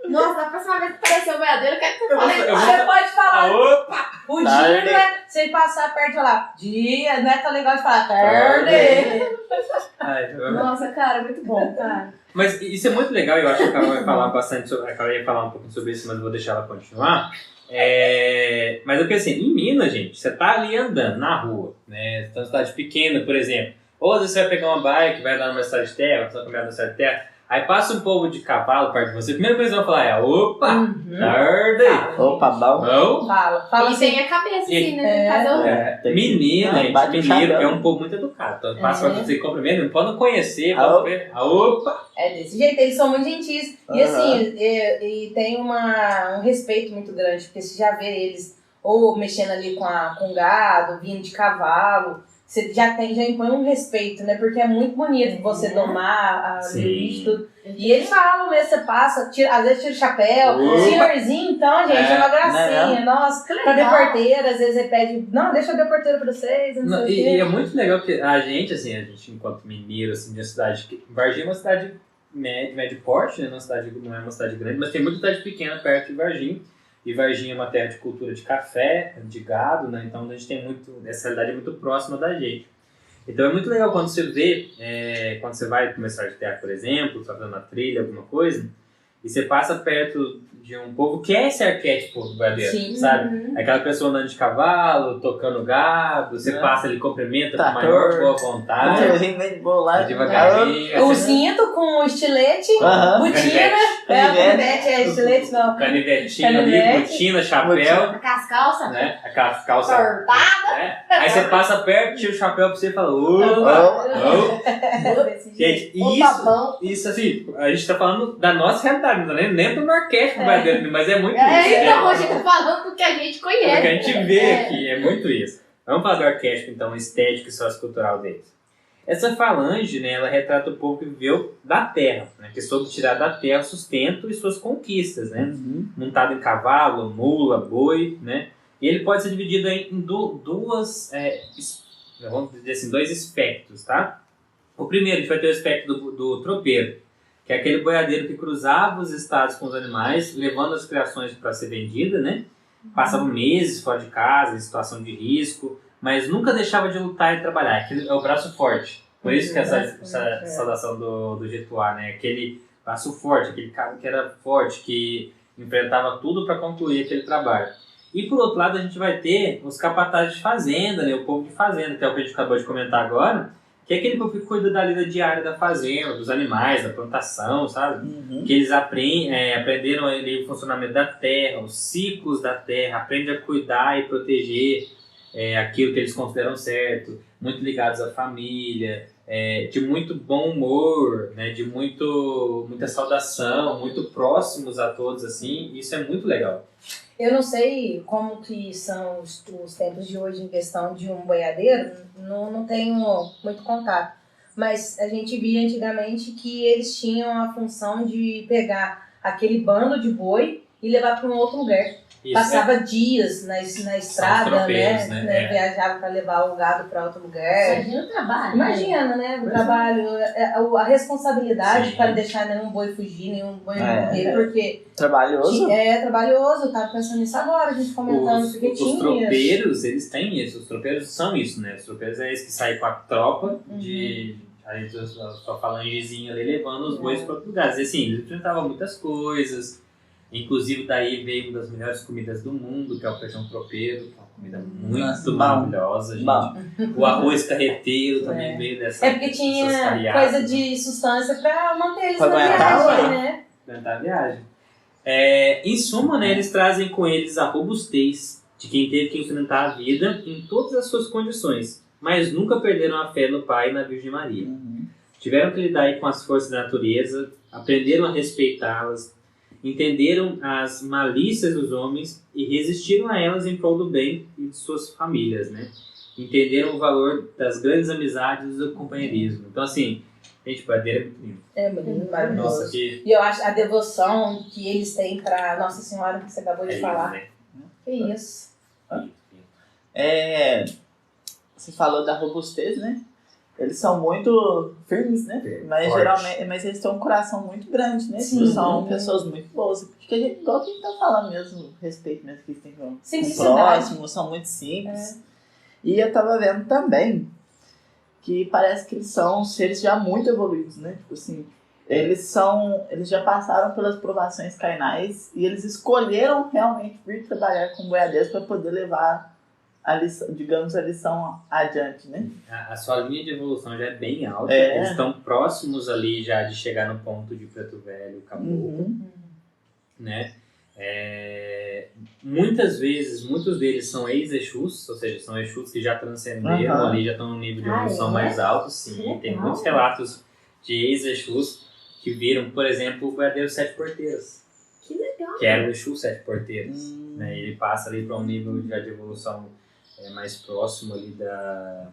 Nossa, da próxima vez que aparecer o boiadeiro, eu quero que você fale. Você pode falar... Opa! O dia, né? Sem passar perto e falar... Dia, não é tão legal de falar tarde. Nossa, cara, muito bom, cara. Mas isso é muito legal, eu acho que a Carol vai falar bastante sobre, a Carol ia falar um pouquinho sobre isso, mas eu vou deixar ela continuar. Mas eu pensei, em Minas, gente, você tá ali andando na rua, né? Tá numa cidade pequena, por exemplo. Ou às vezes você vai pegar uma bike, vai andar numa cidade de terra, você vai caminhar numa cidade de terra, aí passa um povo de cavalo perto de você, a primeira coisa que eles vão falar é opa, tarde, Opa, bom. Fala E assim. tem a cabeça assim, né? Fazer Mineiro, gente, mineiro é um povo muito educado. Então passa pra você cumprimento, não pode não conhecer, pode ver. Opa! É desse jeito, eles são muito gentis. E assim, e tem um respeito muito grande, porque você já vê eles ou mexendo ali com gado, vindo de cavalo, você já impõe um respeito, né? Porque é muito bonito você domar o bicho, tudo. E eles falam mesmo, você passa, às vezes tira o chapéu. Senhorzinho, então, gente, é uma gracinha. Nossa, cadê a porteira? Às vezes ele pede, não, deixa eu abrir a porteira pra vocês. Não sei o quê. E é muito legal que a gente enquanto mineiro, assim, minha cidade, Varginha é uma cidade médio porte, né? Não é uma cidade grande, mas tem muita cidade pequena perto de Varginha. E Varginha é uma terra de cultura de café, de gado, né? Então a gente tem essa realidade é muito próxima da gente. Então é muito legal quando você vê, quando você vai começar de terra, por exemplo, fazendo uma trilha, alguma coisa, e você passa perto de um povo que é esse arquétipo do boiadeiro, sabe? Aquela pessoa andando de cavalo, tocando gado, você passa ali, cumprimenta com a maior boa vontade. Vem bolar devagarinho. O cinto com o estilete, botina, canivete, estilete não. Canivetinho ali, botina, chapéu. Com as calças. Né? Aquelas calças. Cortada. Né? Aí você passa perto, tira o chapéu pra você e fala, Gente, isso assim, a gente tá falando da nossa realidade, não é nem do orquestra boiadeiro, mas é muito isso. Então, a gente tá falando do que a gente conhece. Do que a gente vê aqui, é muito isso. Vamos falar do arquétipo, então, estético e sociocultural deles. Essa falange, né, ela retrata o povo que viveu da terra, né, que soube tirar da terra sustento e suas conquistas, né? Montado em cavalo, mula, boi, né? E ele pode ser dividido em vamos dizer assim, dois espectros, tá? O primeiro, a gente vai ter o espectro do tropeiro, que é aquele boiadeiro que cruzava os estados com os animais, levando as criações para ser vendida, né? Passava meses fora de casa, em situação de risco, mas nunca deixava de lutar e trabalhar. Aquele é o braço forte. Por isso que essa saudação do Jetuá, né? Aquele braço forte, aquele cara que era forte, que enfrentava tudo para concluir aquele trabalho. E por outro lado, a gente vai ter os capatazes de fazenda, né? O povo de fazenda, que é o que a gente acabou de comentar agora, que é aquele povo que cuida da vida diária da fazenda, dos animais, da plantação, sabe? Que eles aprenderam ali o funcionamento da terra, os ciclos da terra, aprendem a cuidar e proteger aquilo que eles consideram certo, muito ligados à família, de muito bom humor, né? De muita saudação, muito próximos a todos, assim, isso é muito legal. Eu não sei como que são os tempos de hoje em questão de um boiadeiro, não tenho muito contato. Mas a gente via antigamente que eles tinham a função de pegar aquele bando de boi e levar para um outro lugar. Isso, Passava dias na estrada, tropeiros, né? né? Viajava para levar o gado para outro lugar. Imagina o trabalho. Imagina, né? O trabalho, a responsabilidade Sim. para não deixar nenhum boi fugir, nenhum boi morrer, porque Trabalhoso. é trabalhoso. Eu tava pensando nisso agora, a gente comentando, porque Os tinha. tropeiros, eles têm isso. Os tropeiros são isso, né? Os tropeiros é esse que sai com a tropa de... Aí a sua falangezinha ali levando os bois para outros lugares. E assim, eles enfrentavam muitas coisas. Inclusive daí veio uma das melhores comidas do mundo, que é o feijão tropeiro, que é uma comida muito maravilhosa, gente. O arroz carreteiro também veio dessa. É porque tinha coisa de substância para manter eles Pra na aguentar, viagem, ué. né? Durante a viagem. Em suma, né, eles trazem com eles a robustez de quem teve que enfrentar a vida em todas as suas condições, mas nunca perderam a fé no Pai e na Virgem Maria. Tiveram que lidar aí com as forças da natureza, aprenderam a respeitá-las, entenderam as malícias dos homens e resistiram a elas em prol do bem e de suas famílias, né? Entenderam o valor das grandes amizades e do companheirismo. Então, assim, gente, Badeira é muito lindo. É muito maravilhoso. Nossa, que... E eu acho a devoção que eles têm para Nossa Senhora, que você acabou de é falar. lindo, Que isso. Você falou da robustez, né? Eles são muito firmes, né? Mas forte. geralmente, mas eles têm um coração muito grande, né? Sim. São pessoas muito boas. Porque a gente, igual que a gente tá falando mesmo, respeito mesmo que tem com o Simplicidade. próximo, são muito simples. E eu tava vendo também que parece que eles são seres já muito evoluídos, né? Tipo assim, eles já passaram pelas provações carnais e eles escolheram realmente vir trabalhar com boiadeiros para poder levar a lição, digamos, a lição adiante, né? A sua linha de evolução já é bem alta. É. Eles estão próximos ali já de chegar no ponto de Preto Velho, Caboclo, né? Muitas vezes, muitos deles são ex-Exus, ou seja, são Exus que já transcenderam ali, já estão no nível de evolução mais alto, sim. Tem muitos relatos de ex-Exus que viram, por exemplo, o verdadeiro Sete Porteiros. Que legal. Que era o Exu Sete Porteiros. Né? Ele passa ali para um nível já de evolução mais próximo ali daquela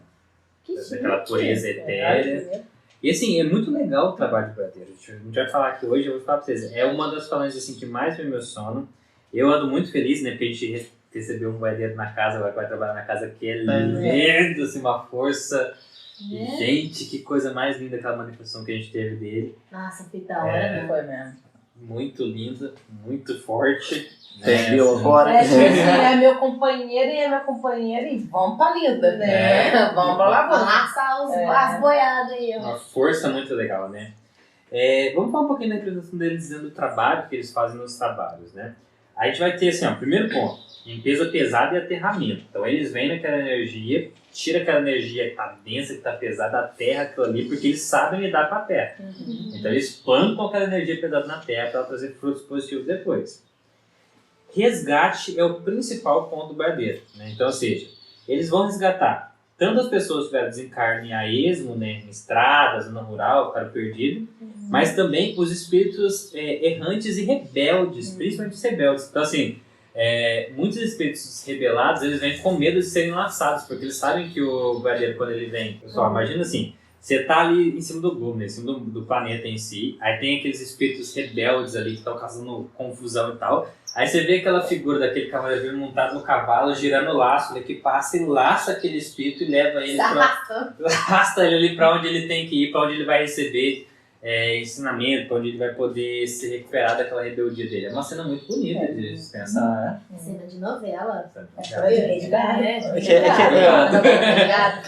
pureza etérea. E assim, é muito legal o trabalho de Bradeiro. A gente vai falar aqui hoje, eu vou falar pra vocês. É uma das falanges assim, que mais me emociona. Eu ando muito feliz, né? Porque a gente recebeu um boiadeiro na casa, agora vai trabalhar na casa que é lindo, assim, uma força. E, gente, que coisa mais linda aquela manifestação que a gente teve dele. Nossa, que da hora. Foi mesmo. Muito linda, muito forte. Entendeu agora? É meu companheiro e é minha companheira e vamos pra lida, né? Vamos pra lavoura. Laçar as boiadas aí, ó. Uma força muito legal, né? Vamos falar um pouquinho da apresentação deles, dizendo o trabalho que eles fazem nos trabalhos, né? Aí a gente vai ter, assim, ó, primeiro ponto, limpeza pesada e aterramento. Então eles vêm naquela energia, tira aquela energia que tá densa, que tá pesada da terra, aquilo ali, porque eles sabem lidar com a terra. Então eles plantam aquela energia pesada na terra para ela trazer frutos positivos depois. Resgate é o principal ponto do boiadeiro, né? Então, ou seja, eles vão resgatar tanto as pessoas que tiveram desencarne a esmo, né, em estradas, zona rural, ficaram perdidos, mas também os espíritos errantes e rebeldes, principalmente os rebeldes. Então, assim, muitos espíritos rebelados, eles vêm com medo de serem laçados, porque eles sabem que o boiadeiro, quando ele vem, pessoal, imagina assim, você tá ali em cima do globo, né, em cima do planeta em si, aí tem aqueles espíritos rebeldes ali que estão causando confusão e tal. Aí você vê aquela figura daquele cavaleiro montado no cavalo, girando o laço, né, que passa e laça aquele espírito e leva ele arrasta ele ali para onde ele tem que ir, para onde ele vai receber ensinamento, para onde ele vai poder se recuperar daquela rebeldia dele. É uma cena muito bonita de se pensar. Cena de novela.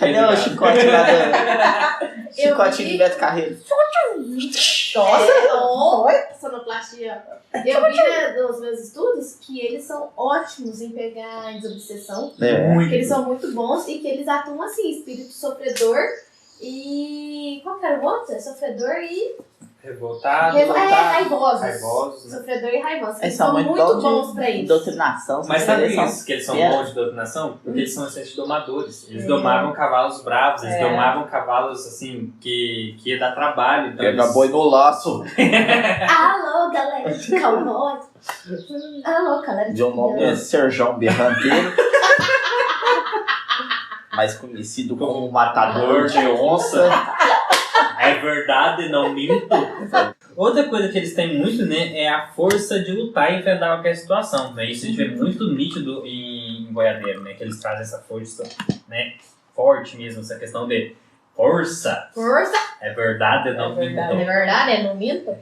Cadê o chicote lá do... Chicote de Beto Carreiro. Nossa! Sonoplastia. Eu vi nos meus estudos que eles são ótimos em pegar em desobsessão. Que eles são muito bons e que eles atuam assim, espírito sofredor e... Qual que era o outro? Sofredor e... Revoltado. Raivosos. Né? Sofredor e raivosos. Eles são muito bons pra isso. Doutrinação. Mas sabe isso? Que eles são bons de doutrinação? Porque eles são esses domadores. Eles domavam cavalos bravos, eles domavam cavalos assim, que ia dar trabalho. Então Pega boi no laço. Alô, galera de cowboy. Alô, galera de Meu nome é Serjão Berranteiro. Mais conhecido como Matador de Onça. É verdade, não minto. Outra coisa que eles têm muito, né, é a força de lutar e enfrentar qualquer situação, né? Isso a gente vê muito nítido em boiadeiro, né? Que eles trazem essa força, né? Forte mesmo, essa questão de força. Força. É verdade, não É verdade. É verdade, não minto.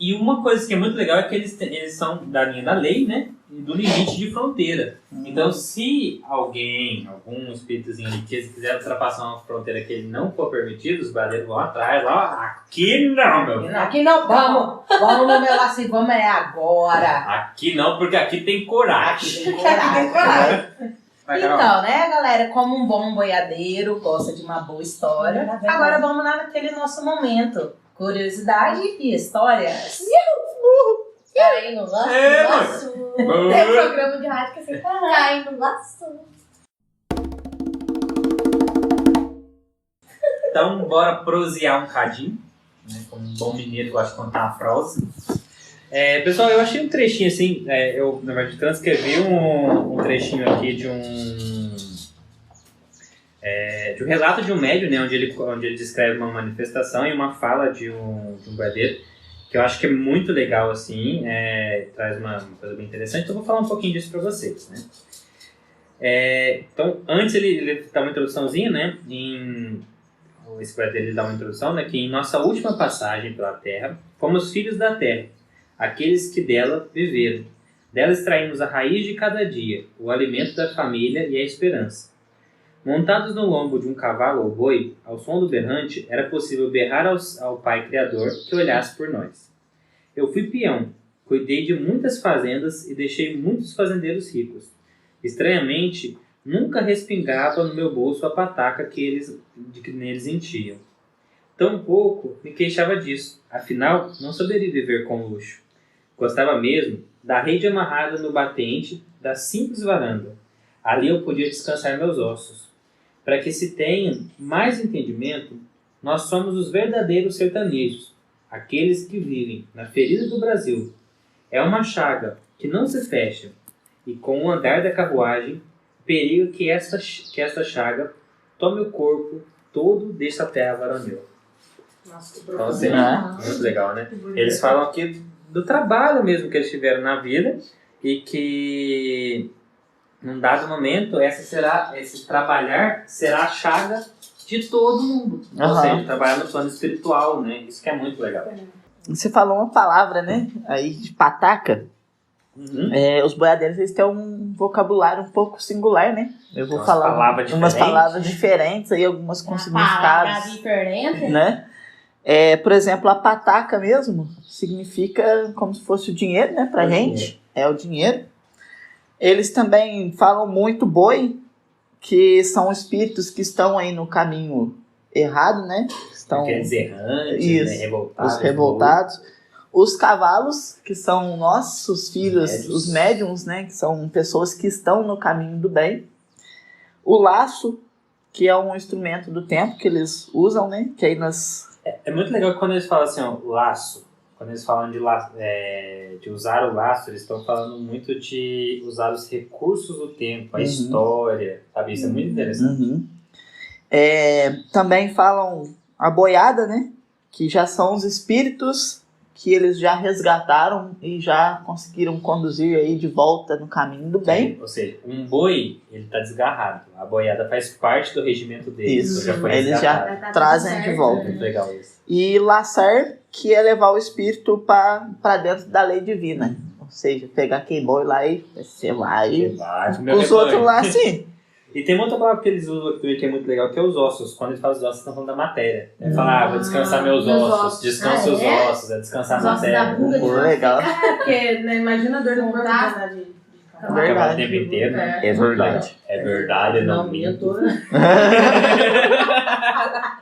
E uma coisa que é muito legal é que eles são da linha da lei, né? E do limite de fronteira. Então, se algum espíritozinho ali quiser ultrapassar uma fronteira que ele não for permitido, os boiadeiros vão atrás. Ó, aqui não, meu filho. Aqui não, vamos nomear assim, vamos agora. Aqui não, porque aqui tem coragem. Aqui tem coragem. Vai, Carol. Então, né, galera, como um bom boiadeiro gosta de uma boa história, agora vamos naquele nosso momento. Curiosidade e histórias. Cai no laço. É, laço. Tem um programa de rádio que assim, cai no laço. Então, bora prosear um cadinho. Né? Como um bom mineiro gosta de contar uma frase. Pessoal, eu achei um trechinho assim, eu na verdade transcrevi um trechinho aqui de um relato de um médium, né, onde ele descreve uma manifestação e uma fala de um boiadeiro, que eu acho que é muito legal, assim, traz uma coisa bem interessante, então eu vou falar um pouquinho disso para vocês, né. Então, antes ele dá uma introduçãozinha, né, esse boiadeiro ele dá uma introdução, né, que em nossa última passagem pela Terra, fomos filhos da Terra, aqueles que dela viveram. Dela extraímos a raiz de cada dia, o alimento da família e a esperança. Montados no lombo de um cavalo ou boi, ao som do berrante, era possível berrar ao Pai Criador que olhasse por nós. Eu fui peão, cuidei de muitas fazendas e deixei muitos fazendeiros ricos. Estranhamente, nunca respingava no meu bolso a pataca que neles enchiam. Tampouco me queixava disso, afinal, não saberia viver com luxo. Gostava mesmo da rede amarrada no batente da simples varanda. Ali eu podia descansar meus ossos. Para que se tenha mais entendimento, nós somos os verdadeiros sertanejos, aqueles que vivem na ferida do Brasil. É uma chaga que não se fecha, e com o andar da carruagem, perigo que esta chaga tome o corpo todo desta terra varonil. Nossa, que Então, profundo. assim, muito legal, né? Eles falam aqui do trabalho mesmo que eles tiveram na vida e que num dado momento esse trabalhar será a chaga de todo mundo. Ou seja, trabalhar no plano espiritual, né? Isso que é muito legal. Você falou uma palavra, né? Aí de pataca. Os boiadeiros eles têm um vocabulário um pouco singular, né? Eu vou falar umas palavras diferentes aí, algumas com significados diferente, né? Por exemplo, a pataca mesmo significa como se fosse o dinheiro, né? Pra gente, é o dinheiro. Eles também falam muito boi, que são espíritos que estão aí no caminho errado, né? Estão aqueles errantes, né? Revoltados. Os revoltados. Os cavalos, que são nossos filhos, os médiums, né? Que são pessoas que estão no caminho do bem. O laço, que é um instrumento do tempo que eles usam, né? Que aí É muito legal quando eles falam assim, ó, laço. Quando eles falam de usar o laço, eles estão falando muito de usar os recursos do tempo, a história, sabe? Isso é muito interessante. Também falam a boiada, né? Que já são os espíritos que eles já resgataram e já conseguiram conduzir aí de volta no caminho do bem. Ou seja, um boi, ele tá desgarrado. A boiada faz parte do regimento deles. Isso, já foi eles já trazem de volta. Muito legal isso. E laçar, que é levar o espírito para dentro da lei divina. Ou seja, pegar aquele boi lá e você vai. Os outros lá, sim. E tem uma outra palavra que eles usam aqui que é muito legal, que é os ossos. Quando eles falam os ossos, estão falando da matéria. Falar, vou descansar meus ossos. Descansa os ossos, descansar a matéria. Legal. Porque, né, imagina a dor no corpo, né? O tempo inteiro, né? É verdade. É verdade, não minto.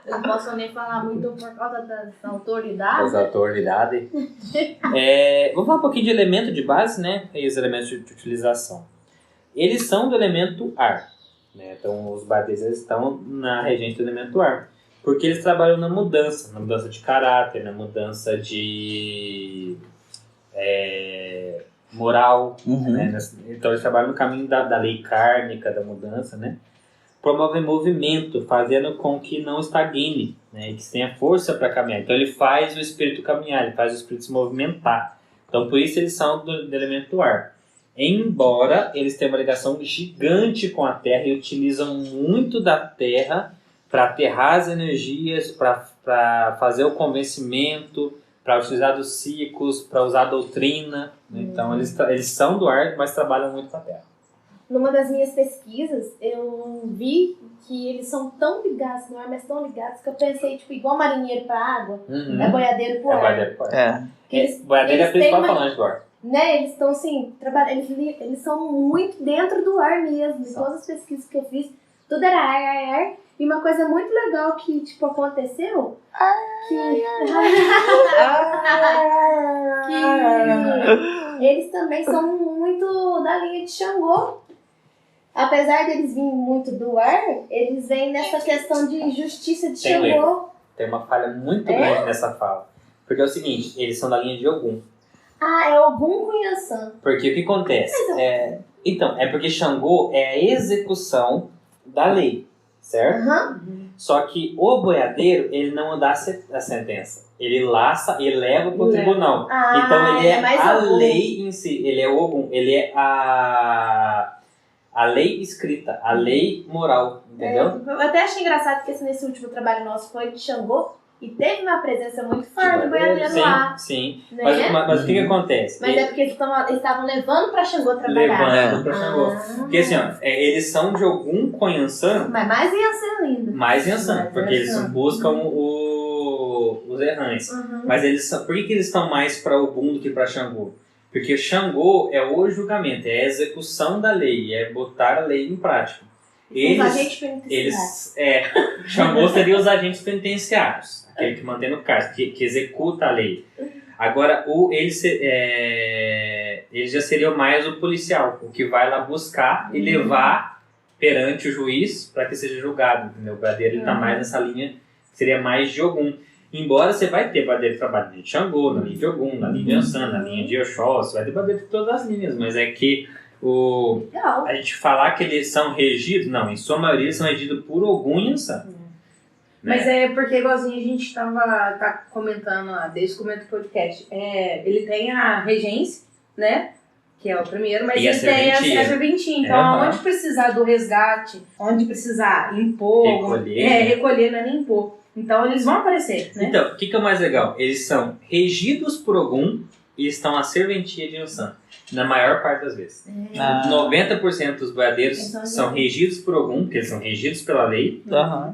Eu não posso nem falar muito por causa das autoridades. Das autoridades. Vamos falar um pouquinho de elemento de base, né? E os elementos de utilização. Eles são do elemento ar. Né? Então, os boiadeiros estão na regente do elemento ar. Porque eles trabalham na mudança de caráter, na mudança de moral. Né? Então, eles trabalham no caminho da lei kármica, da mudança, né? Promovem movimento, fazendo com que não estagne né, e que tenha força para caminhar. Então ele faz o espírito caminhar, ele faz o espírito se movimentar. Então por isso eles são do elemento do ar. Embora eles tenham uma ligação gigante com a Terra e utilizam muito da Terra para aterrar as energias, para fazer o convencimento, para utilizar dos ciclos, para usar a doutrina. Né? Então eles são do ar, mas trabalham muito com a Terra. Numa das minhas pesquisas, eu vi que eles são tão ligados no ar, mas tão ligados, que eu pensei, tipo, igual marinheiro pra água, é boiadeiro pro ar. Boiadeiro pro ar. Boiadeiro é a têm principal falante do ar. Né, eles estão assim, eles são muito dentro do ar mesmo. Em todas as pesquisas que eu fiz, tudo era ar. E uma coisa muito legal que, tipo, aconteceu, que eles também são muito da linha de Xangô. Apesar deles virem muito do ar, eles vêm nessa questão de justiça de Xangô. Tem uma falha muito grande nessa fala. Porque é o seguinte, eles são da linha de Ogum. Ah, é Ogum com Yansan. Porque o que acontece? Então, é porque Xangô é a execução da lei, certo? Só que o boiadeiro, ele não dá a sentença. Ele laça e leva para o tribunal. Então ele é a lei em si. Ele é Ogum. Ele é a lei escrita, a lei moral, entendeu? Eu até achei engraçado que nesse último trabalho nosso foi de Xangô e teve uma presença muito forte do boiadeiro lá. Sim, né? mas o que acontece? Mas é porque eles estavam levando pra Xangô trabalhar. Levando pra Xangô. Porque assim, ó, eles são de Ogum com Yansan. Mas mais Yansan ainda. Mais Yansan, porque eles buscam os errantes. Mas eles são, por que eles estão mais para Ogum do que para Xangô? Porque Xangô é o julgamento, é a execução da lei, é botar a lei em prática. Os agentes penitenciários. Xangô seria os agentes penitenciários, aquele que mantém no cárcere, que executa a lei. Agora, eles já seriam mais o policial, o que vai lá buscar e levar perante o juiz para que seja julgado. Entendeu? O boiadeiro está mais nessa linha, seria mais de Ogum. Embora você vai ter boiadeiro que trabalha de Xangô, na linha de Ogum, na linha de Yansan, na linha de Oxóssi, vai ter boiadeiro de todas as linhas, mas é que a gente falar que eles são regidos, não, em sua maioria eles são regidos por Ogum e Yansan. Mas é porque, igualzinho a gente tá comentando lá, desde o começo do podcast, ele tem a regência, né? Que é o primeiro, mas ele tem a serventia. Então, onde precisar do resgate, onde precisar impor, recolher, não é nem impor. Então, eles vão aparecer, né? Então, o que é o mais legal? Eles são regidos por Ogum e estão à serventia de Yansan, na maior parte das vezes. 90% dos boiadeiros são regidos por Ogum, porque eles são regidos pela lei,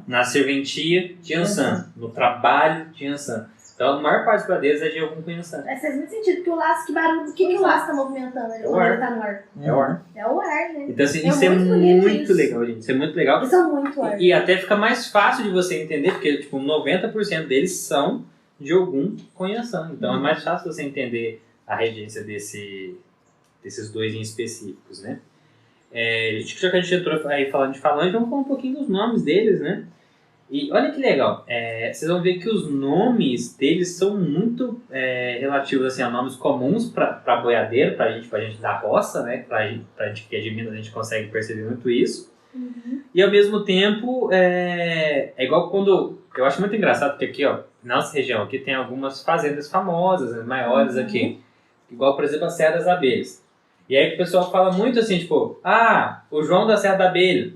na serventia de Yansan, no trabalho de Yansan. Então, a maior parte dos boiadeiros é de Ogum com Yansan. Faz muito sentido, porque o laço, que barulho, o que o laço está movimentando ali quando ele está no ar? É o ar. É o ar, né? Então, assim, isso é muito legal, gente. Isso é muito legal. Eles são muito ar. E até fica mais fácil de você entender, porque, tipo, 90% deles são de Ogum com Yansan. Então, é mais fácil você entender a regência desses dois em específicos, né? Já que a gente entrou aí falando de falante, vamos falar um pouquinho dos nomes deles, né? E olha que legal, vocês vão ver que os nomes deles são muito relativos assim, a nomes comuns para boiadeiro, pra gente da roça, né? Pra gente que é de Minas, a gente consegue perceber muito isso. E ao mesmo tempo, é igual quando... Eu acho muito engraçado porque aqui, ó, na nossa região aqui tem algumas fazendas famosas, né, maiores aqui. Igual, por exemplo, a Serra das Abelhas. E aí o pessoal fala muito assim, tipo, o João da Serra da Abelha,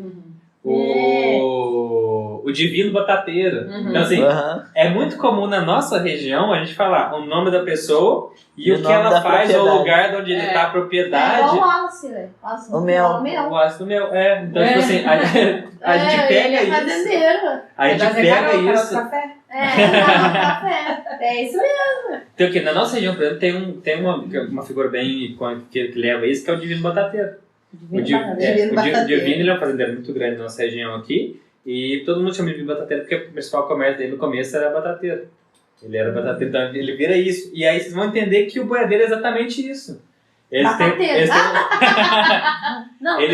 o Divino Batateiro. Então, assim, é muito comum na nossa região a gente falar o nome da pessoa e o que ela faz, ou o lugar de onde ele está, a propriedade. É igual o Wallace, né? O mel. O Wallace do mel, Então, tipo assim, a gente pega ele é isso. fazendeiro. A gente pega isso. É isso mesmo. Então, aqui, na nossa região, por exemplo, tem uma figura bem icônica que leva isso, que é o Divino Batateiro. O Divino ele é um fazendeiro muito grande na nossa região aqui, e todo mundo chama de Divino Batateiro porque o principal comércio dele no começo era batateiro. Ele era batateiro, então ele vira isso. E aí vocês vão entender que o boiadeiro é exatamente isso. Eles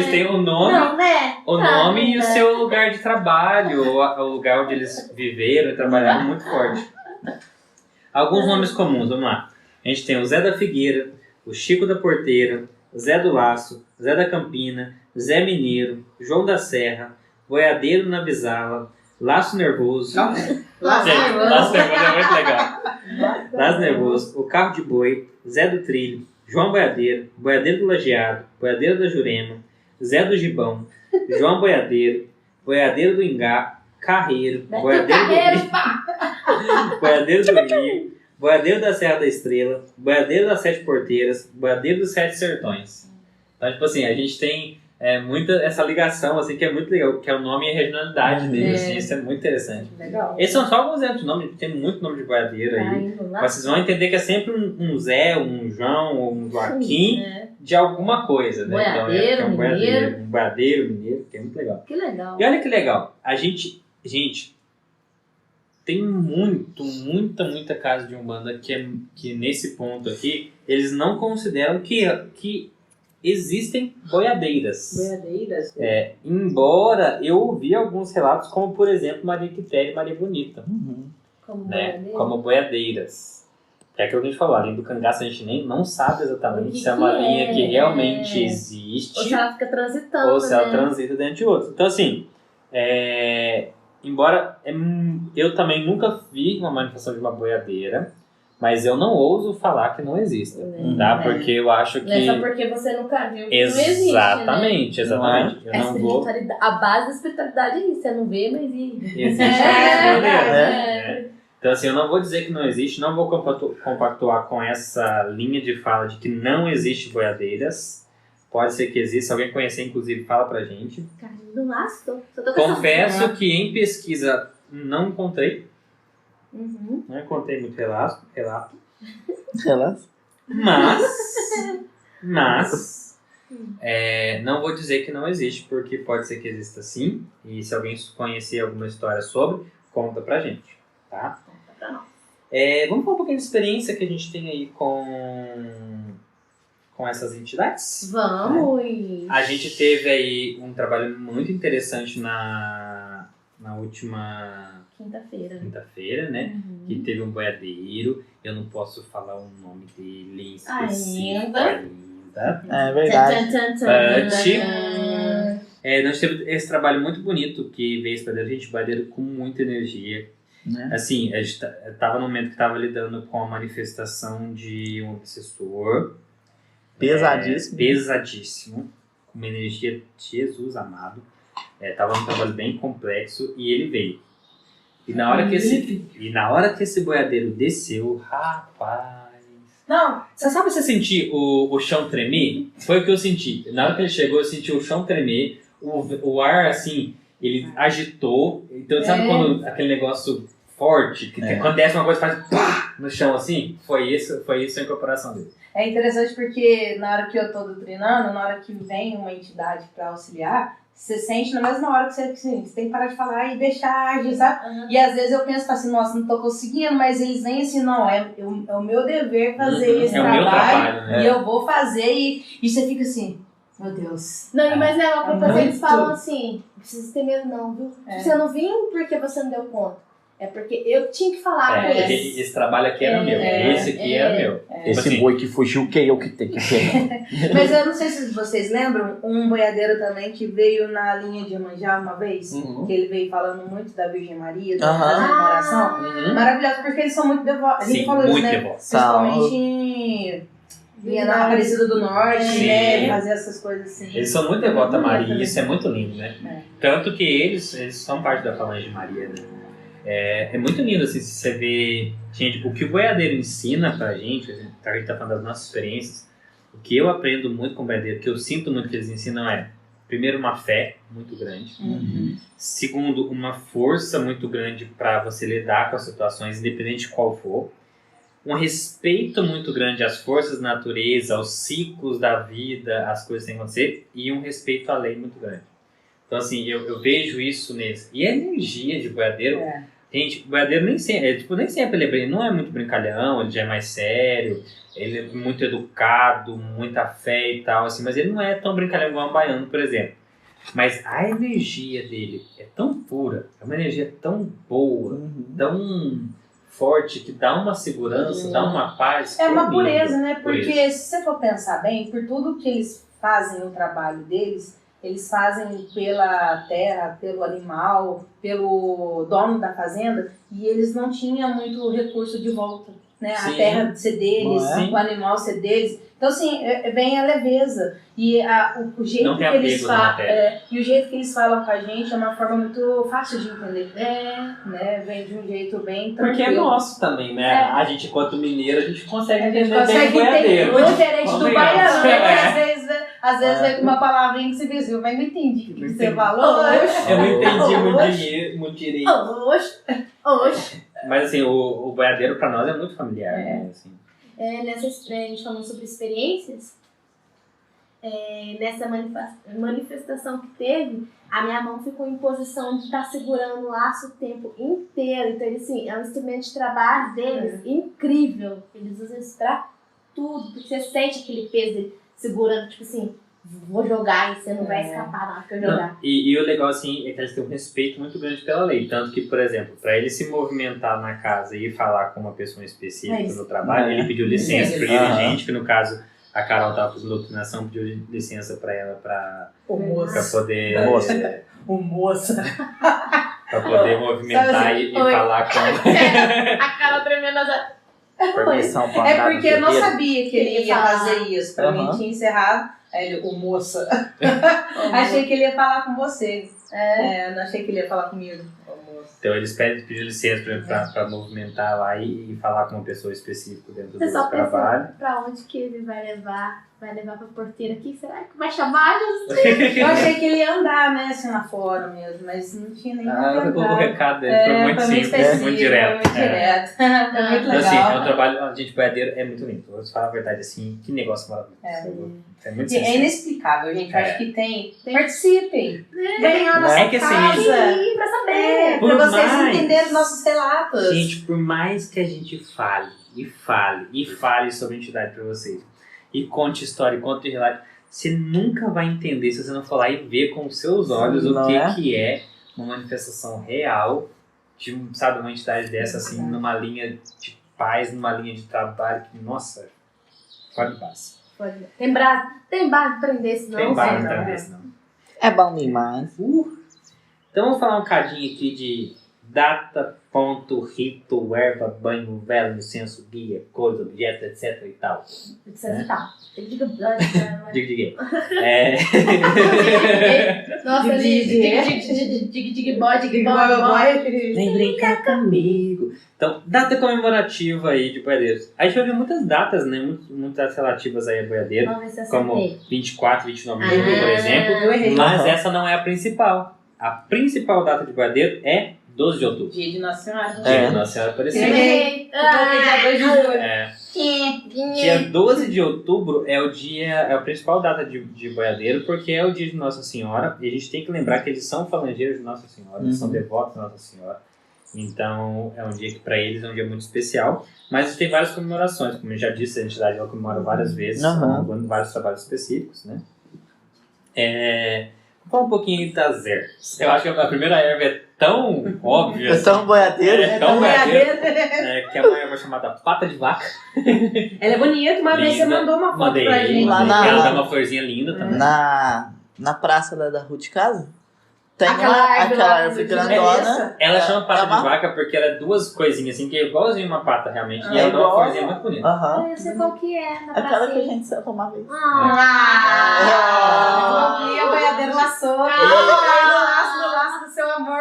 têm o nome e o seu lugar de trabalho, o lugar onde eles viveram e trabalharam muito forte. Alguns nomes comuns, vamos lá. A gente tem o Zé da Figueira, o Chico da Porteira, Zé do Laço, Zé da Campina, Zé Mineiro, João da Serra, Boiadeiro na Bisala, Laço Nervoso. Gente, Laço Nervoso. Nervoso é muito legal. Laço Nervoso, O Carro de Boi, Zé do Trilho, João Boiadeiro, Boiadeiro do Lajeado, Boiadeiro da Jurema, Zé do Gibão, João Boiadeiro, Boiadeiro do Ingá, Carreiro, Boiadeiro do Rio, Boiadeiro da Serra da Estrela, Boiadeiro das Sete Porteiras, Boiadeiro dos Sete Sertões. Então, tipo assim, a gente tem muita essa ligação, assim, que é muito legal, que é o nome e a regionalidade dele, assim, isso é muito interessante. Legal. Esses são só alguns exemplos de nome, tem muito nome de boiadeiro aí. Mas vocês vão entender que é sempre um Zé, um João ou um Joaquim de alguma coisa, né? Boiadeiro, então, mineiro. Um boiadeiro, mineiro, que é muito legal. Que legal. E olha que legal, a gente, tem muita casa de Umbanda que nesse ponto aqui, eles não consideram que existem boiadeiras. Boiadeiras? Embora eu ouvi alguns relatos, como por exemplo Maria Quitéria e Maria Bonita, Como né? boiadeiro. Como boiadeiras. É aquilo que a gente falou, a linha do cangaço a gente nem não sabe exatamente O que se é uma que linha é, que realmente Ou existe se ela fica transitando, ou se ela né? transita dentro de outro. Então assim, embora eu também nunca vi uma manifestação de uma boiadeira, mas eu não ouso falar que não existe, tá? Porque eu acho que... Não é só porque você nunca viu que não existe, Exatamente, né? exatamente. Eu É não vou... a base da espiritualidade é isso, você não vê, mas Existe É. Então assim, eu não vou dizer que não existe, não vou compactuar com essa linha de fala de que não existe boiadeiras. Pode ser que exista, alguém conhecer, inclusive, fala pra gente. Carlinhos do Laço. Só tô com essa Confesso que em pesquisa não encontrei, Uhum. não encontrei muito relato, Relaxa. mas não vou dizer que não existe, porque pode ser que exista sim, e se alguém conhecer alguma história sobre, conta pra gente, tá? Vamos falar um pouquinho de experiência que a gente tem aí com essas entidades? Vamos! A gente teve aí um trabalho muito interessante na última quinta-feira, né? Que teve um boiadeiro. Eu não posso falar o nome dele em específico ainda. É verdade. Nós tivemos esse trabalho muito bonito que veio esse boiadeiro com muita energia. Né? Assim, a gente tava no momento que estava lidando com a manifestação de um obsessor. Pesadíssimo. Pesadíssimo. Com uma energia de Jesus amado. Tava num trabalho bem complexo e ele veio. E na hora que esse boiadeiro desceu, rapaz... Não. Você sabe você sentir o chão tremer? Foi o que eu senti. Na hora que ele chegou, eu senti o chão tremer, o ar, assim, ele agitou. Então, sabe quando aquele negócio forte, que quando desce uma coisa faz pá no chão, assim? Foi isso a incorporação dele. É interessante porque na hora que eu tô doutrinando, na hora que vem uma entidade pra auxiliar, você sente na mesma hora que você tem que parar de falar e deixar agir, sabe? E às vezes eu penso assim, nossa, não tô conseguindo, mas eles vêm assim, não, é o meu dever fazer esse trabalho, meu trabalho, né? e eu vou fazer, e você fica assim, meu Deus. Não, e mais legal pra fazer, eles muito. falam assim, não precisa ter medo não, viu? Você não viu porque você não deu conta. É porque eu tinha que falar com eles. Esse trabalho aqui era meu, esse aqui era meu. Esse boi que fugiu, que é eu que tenho que pegar. Mas eu não sei se vocês lembram, um boiadeiro também que veio na linha de Iemanjá uma vez, que ele veio falando muito da Virgem Maria, da oração. Maravilhoso, porque eles são muito devotos. A gente falou isso, né? Principalmente em na Aparecida do Norte, né? Fazer essas coisas assim. Eles são muito devotos a Maria e isso é muito lindo, né? Tanto que eles são parte da falange de Maria, né? É muito lindo, assim, se você vê... Gente, o que o boiadeiro ensina pra gente, a gente tá falando das nossas experiências, o que eu aprendo muito com o boiadeiro, que eu sinto muito que eles ensinam primeiro, uma fé muito grande. Segundo, uma força muito grande para você lidar com as situações, independente de qual for. Um respeito muito grande às forças da natureza, aos ciclos da vida, às coisas que têm que acontecer, e um respeito à lei muito grande. Então, assim, eu vejo isso neles. E a energia de boiadeiro... Gente, o boiadeiro nem sempre ele não é muito brincalhão, ele já é mais sério, ele é muito educado, muita fé e tal, assim, mas ele não é tão brincalhão igual um baiano, por exemplo. Mas a energia dele é tão pura, é uma energia tão boa, tão forte, que dá uma segurança, dá uma paz. É uma pureza, lindo. né? Porque se você for pensar bem, por tudo que eles fazem o trabalho deles, eles fazem pela terra, pelo animal, pelo dono da fazenda, e eles não tinham muito recurso de volta, né? Sim. A terra ser deles, Sim. o animal ser deles. Então, assim, vem a leveza. E o jeito Não que tem eles apego na falam. matéria. E o jeito que eles falam com a gente é uma forma muito fácil de entender. Né? Vem de um jeito bem tranquilo. Porque é nosso também, né? A gente, enquanto mineiro, a gente consegue A gente entender bem o consegue entender. boiadeiro. O diferente do Convenhamos. baiano, né? É. Às vezes vem com uma palavrinha que você viu, mas não entendi o que você falou. Eu não entendi muito direito. Oxe. Mas assim, o boiadeiro pra nós é muito familiar. Né? Assim. A gente falando sobre experiências, nessa manifestação que teve, a minha mão ficou em posição de estar segurando o laço o tempo inteiro. Então, assim, é um instrumento de trabalho deles incrível. Eles usam isso pra tudo, porque você sente aquele peso dele segurando, tipo assim, vou jogar e você não vai escapar na hora que eu jogar. E o legal, assim, é que eles têm um respeito muito grande pela lei. Tanto que, por exemplo, para ele se movimentar na casa e falar com uma pessoa específica no trabalho, ele pediu licença pro dirigente, que no caso a Carol estava fazendo doutrinação, pediu licença para ela para poder... O moço. Pra poder movimentar e falar com... A cara tremendo. Permissão pra É andar porque eu não no sabia que ele ia fazer isso. Pra mim tinha encerrado. Aí ele, o moça. Achei que ele ia falar com você. Não achei que ele ia falar comigo. Então eles pediram licença pra movimentar lá e falar com uma pessoa específica dentro do trabalho. Pra onde que ele vai levar? Vai levar pra porteira aqui? Será que vai chamar Jesus? Eu achei que ele ia andar, né, assim, lá fora mesmo, mas não tinha nem O recado dele foi muito simples, muito direto. Foi muito direto. Foi muito Então, legal. assim, é um trabalho, gente, boiadeiro é muito lindo. Vou te falar a verdade, assim, que negócio maravilhoso. É muito É sincero. inexplicável, gente. Eu acho que tem. Participem. Venham à nossa É que assim, casa. Sim, pra saber. Por Pra vocês mais- entenderem nossos relatos. Gente, por mais que a gente fale sobre a entidade pra vocês, e conte história, e conte relato, você nunca vai entender se você não for lá e ver com os seus olhos o que é uma manifestação real de, sabe, uma entidade dessa, assim, numa linha de paz, numa linha de trabalho, que, nossa, pode paz. Tem base pra prender, senão. Tem barra não. pra desse, não. É bom demais. Então vamos falar um cadinho aqui de data, ponto, rito, erva, banho, vela, incenso, guia, cores, objetos, etc e tal. Precisa tal. Ele diga. Diga. Nossa, dig boy. Vem brincar comigo. Então, data comemorativa aí de boiadeiros. A gente vai ver muitas datas, né? Muitas relativas aí a boiadeiro. Vamos ver se eu Como acertei. 24, 29 de outubro, por exemplo. Eu errei. Mas essa não é a principal. A principal data de boiadeiro é 12 de outubro. Dia de Nossa Senhora. Dia de Nossa Senhora Aparecida. Errei. Dia 2 de julho. É. Dia 12 de outubro é a principal data de boiadeiro, porque é o dia de Nossa Senhora. E a gente tem que lembrar que eles são falangeiros de Nossa Senhora, eles são devotos de Nossa Senhora. Então é um dia que para eles é um dia muito especial. Mas tem várias comemorações, como eu já disse, a entidade ela comemora várias vezes, vários trabalhos específicos, né? Vou falar um pouquinho das ervas. Eu acho que a primeira erva é tão óbvia. É tão boiadeiro. É tão boiadeiro. Que é uma erva chamada pata de vaca. Ela é bonita, uma vez você mandou uma foto Mandei pra gente. Lá na- Ela dá uma florzinha linda também. Na praça da rua de casa, tem Aquela aquela árvore árvore lá no grandona. Ela chama pata uma- de vaca porque ela é duas coisinhas assim, que é igualzinho uma pata realmente. E É ela dá uma igual- florzinha muito bonita. Aham. Eu sei qual que é. Na Aquela que a pracinha. gente sentou uma vez. E a boiadeira laçou. Caiu no laço do seu amor.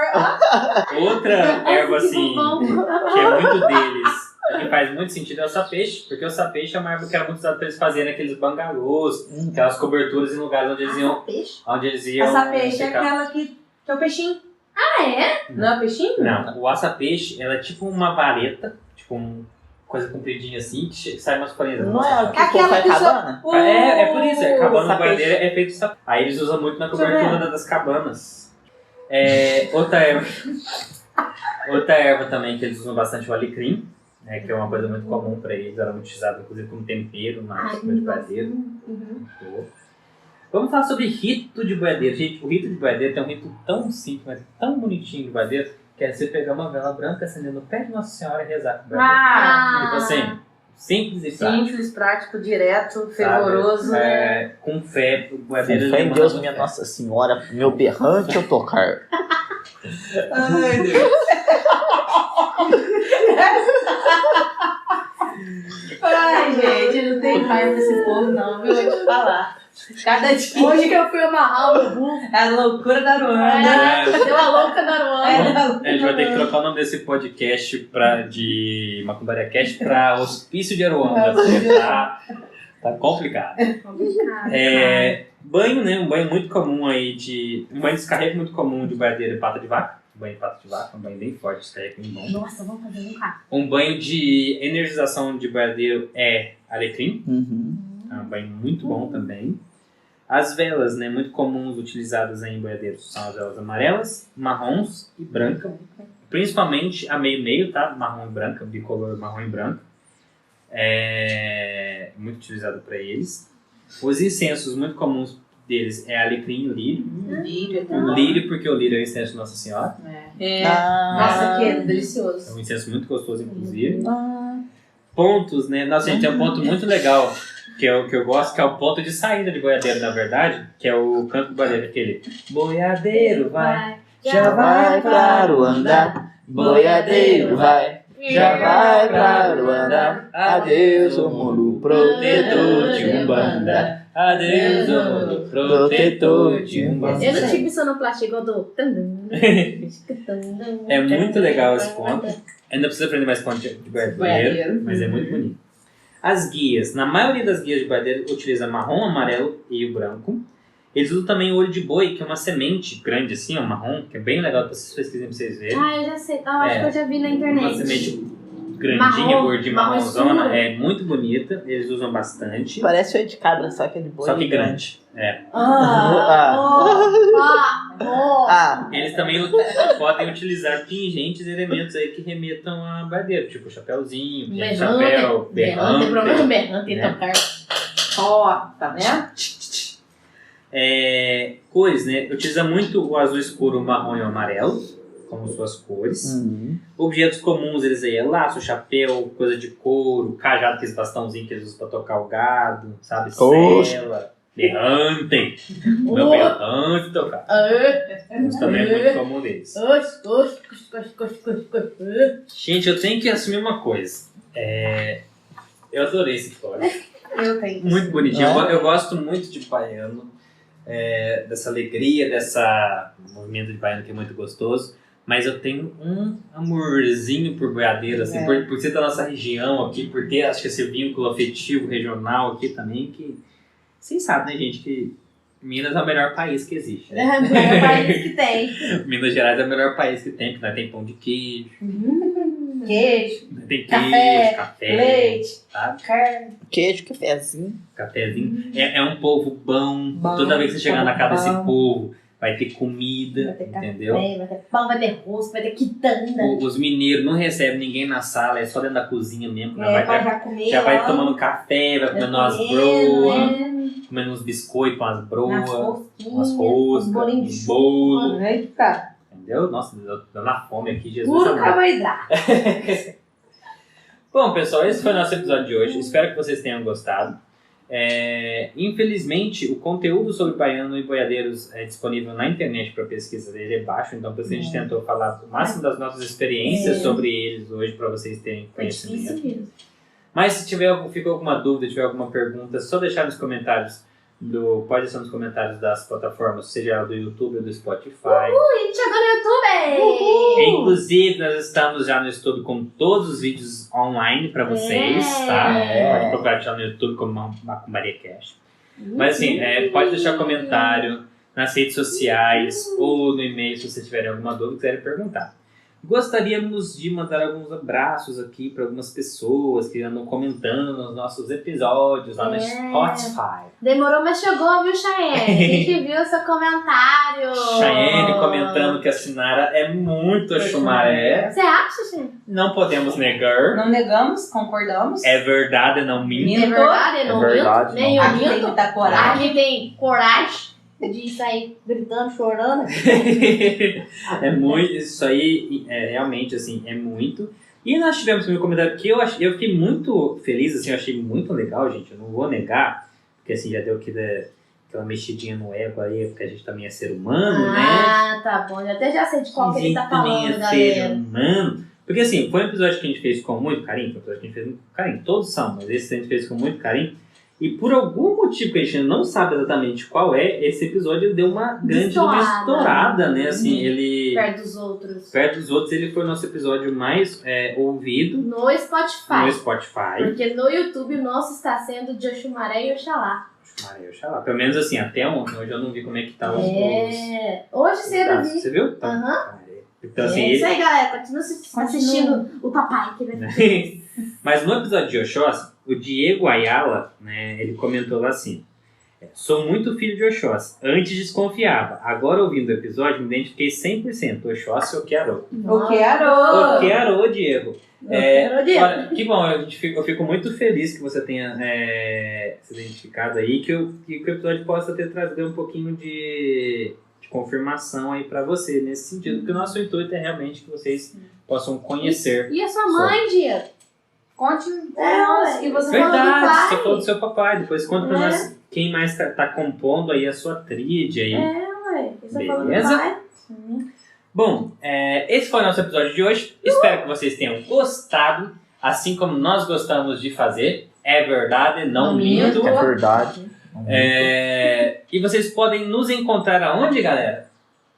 Outra erva assim, que é muito deles, que faz muito sentido, é o sapeixe, porque o sapeixe é uma erva que era muito usada para eles fazerem aqueles bangalôs, aquelas coberturas em lugares onde eles iam. Peixe? Onde eles iam Essa peixe é ficar. aquela que é o peixinho. Ah, é? Não é o peixinho? Não, o aça-peixe, ela é tipo uma vareta, tipo uma coisa compridinha assim, que sai umas folhinhas. Não é o que Aquela foi que só- cabana? É por isso, a cabana sapeixe. boiadeira é feito de sapeixe. Aí eles usam muito na Deixa eu cobertura das cabanas. Outra erva também que eles usam bastante é o alecrim, né, que é uma coisa muito comum para eles, era muito utilizado inclusive como tempero na cima de boiadeiro. Muito boa. Vamos falar sobre rito de boiadeiro. Gente, o rito de boiadeiro tem um rito tão simples, mas tão bonitinho de boiadeiro, que é você pegar uma vela branca, acender no pé de Nossa Senhora e rezar com o boiadeiro. Tipo assim, Simples e prático. Simples, prático, direto, fervoroso. Com fé, o Com boiadeiro fé em demanda Deus, com minha fé. Nossa Senhora, meu berrante eu tocar. Ai, Deus. Ai, gente, não tem pai pra esse povo, não, viu? Eu vou te falar. Cada dia. Hoje que eu fui amarrar o meu burro, É a loucura da Ruanda. deu a louca da Aruana. A gente vai ter que trocar o nome desse podcast de Macumbaria Cast pra Hospício de Aruanda, porque tá complicado. Banho, né? Um banho muito comum aí um banho de descarrego muito comum de boiadeiro e pata de vaca. Um banho de pata de vaca, um banho bem forte, descarrego bem bom. Nossa, vamos fazer um carro. Um banho de energização de boiadeiro é alecrim. É um banho muito bom também. As velas, né, muito comuns utilizadas em boiadeiros são as velas amarelas, marrons e branca. Principalmente a meio-meio, tá? Marrom e branca, bicolor marrom e branco. É muito utilizado para eles. Os incensos muito comuns deles é alecrim e lírio. Lírio, O lírio, porque o lírio é o incenso de Nossa Senhora. Nossa, que delicioso. É um incenso muito gostoso, inclusive. Pontos, né? Nossa, gente, tem um ponto muito legal que eu gosto, que é o ponto de saída de boiadeiro, na verdade, que é o canto do boiadeiro, aquele boiadeiro vai, Já vai pra Aruanda, boiadeiro vai. Já vai pra Aruanda, adeus o mundo protetor de Umbanda. Adeus, o mundo protetor de Umbanda. Eu não tive sonoplastia igual do... É muito legal esse ponto. Ainda precisa aprender mais ponto de boiadeiro, mas é muito bonito. As guias. Na maioria das guias de boiadeiro utiliza marrom, amarelo e o branco. Eles usam também o olho de boi, que é uma semente grande assim, ó, marrom, que é bem legal pra vocês pesquisem pra vocês verem. Ah, eu já sei. Acho que eu já vi na internet. Uma semente grandinha, Marrom, gordinha, marrom marronzona. escuro. É muito bonita, eles usam bastante. Parece olho de cabra, só que é de boi. Só que grande. Eles também podem utilizar pingentes e elementos aí que remetam a boiadeiro, tipo chapéuzinho, chapéu, berrante. Berrante, né? tocar. Ó, tá vendo? Cores, né? Utiliza muito o azul escuro, o marrom e o amarelo como suas cores. Objetos comuns eles aí é laço, chapéu, coisa de couro, cajado, aqueles bastãozinhos que eles usam pra tocar o gado, sabe? Sela, berrante. Meu berrante tocar. Isso também é muito comum deles. Gente, eu tenho que assumir uma coisa. Eu adorei esse folha. Eu tenho. Muito bonitinho. Eu gosto muito de baiano. Dessa alegria, dessa movimento de baiano que é muito gostoso. Mas eu tenho um amorzinho por boiadeiro, assim, por ser da nossa região aqui, por ter, acho que esse vínculo afetivo regional aqui também, que vocês sabem, né, gente, que Minas é o melhor país que existe. Né? É o melhor país que tem. Minas Gerais é o melhor país que tem, porque nós tem pão de queijo, Queijo, tem café, café, leite, sabe? carne. Queijo, cafezinho. Cafézinho. É um povo bom. Toda vez que você chegar na casa desse povo, vai ter comida, Vai ter entendeu? café, vai ter pão, vai ter rosto, vai ter quitanda. Os mineiros não recebem ninguém na sala, é só dentro da cozinha mesmo. Pra já comer. Já vai tomando café, vai comendo umas broas, comendo uns biscoitos com as Nas broas, rosquinhas, umas roscas, bolinhos de uns bolos. Eita, Entendeu? Nossa, dando na fome aqui, Jesus. puro amado. carboidrato. Bom, pessoal, esse foi o nosso episódio de hoje. Espero que vocês tenham gostado. Infelizmente, o conteúdo sobre baiano e boiadeiros é disponível na internet para pesquisa, ele é baixo, então por isso a gente tentou falar o máximo das nossas experiências sobre eles hoje para vocês terem É difícil conhecimento. mesmo. Mas se ficou alguma dúvida, tiver alguma pergunta, é só deixar nos comentários pode deixar nos comentários das plataformas, seja do YouTube ou do Spotify. A gente chegou no YouTube! Inclusive, nós estamos já no YouTube com todos os vídeos online para vocês, tá? Pode procurar já no YouTube como Macumbaria Cast. Mas assim, pode deixar comentário nas redes sociais ou no e-mail se você tiver alguma dúvida e quiser perguntar. Gostaríamos de mandar alguns abraços aqui para algumas pessoas que andam comentando nos nossos episódios lá no Spotify. Demorou, mas chegou, viu, Chayenne? A gente viu o seu comentário. Chayenne comentando que a Sinara é muito a Xumaré. Você acha, Chayenne? Não podemos negar. Não negamos, concordamos. É verdade, não minto. É verdade, eu não verdade, minto. Nem não. eu Aqui tem minto. muita coragem. Aqui tem coragem de sair gritando, chorando. É muito, isso aí realmente assim, é muito. E nós tivemos um comentário que eu fiquei muito feliz, assim, eu achei muito legal, gente, eu não vou negar, porque assim, já deu aquela mexidinha no ego aí, porque a gente também é ser humano, né? Ah, tá bom. Eu até já sei de qual que ele tá falando, Ser galera. humano. Porque assim, foi um episódio que a gente fez com muito carinho, foi um episódio que a gente fez com muito carinho, todos são, mas esse a gente fez com muito carinho. E por algum motivo que a gente não sabe exatamente qual é, esse episódio deu uma grande estourada, né? Assim, ele... Perto dos outros. Perto dos outros, ele foi o nosso episódio mais ouvido No Spotify. no Spotify. Porque no YouTube o nosso está sendo de Oxumaré e Oxalá. Oxalá. Pelo menos assim, até ontem. Hoje eu não vi como é que tá os Hoje cedo eu vi. Você viu? Então, Aham. então assim, É isso aí, galera. Continua assistindo o papai que vai ter. Mas no episódio de Oxóssi, o Diego Ayala, né, ele comentou lá assim: sou muito filho de Oxóssi. Antes desconfiava. Agora, ouvindo o episódio, me identifiquei 100%. Oxóssi ou Kiarô. O que arou? O Kiarô, Diego. Diego. Olha, que bom, eu fico muito feliz que você tenha se identificado aí, que o episódio possa ter trazido um pouquinho de confirmação aí pra você, nesse sentido, porque o nosso intuito é realmente que vocês possam conhecer. E a sua mãe, Diego? Conte É, nós, que você falou do Verdade, pai. você falou do seu papai, depois conta pra nós quem mais tá compondo aí a sua tríade aí. Ué. Você falou do Beleza? pai. Bom, esse foi o nosso episódio de hoje. Espero que vocês tenham gostado, assim como nós gostamos de fazer. É verdade, não minto. É verdade. E vocês podem nos encontrar aonde, galera?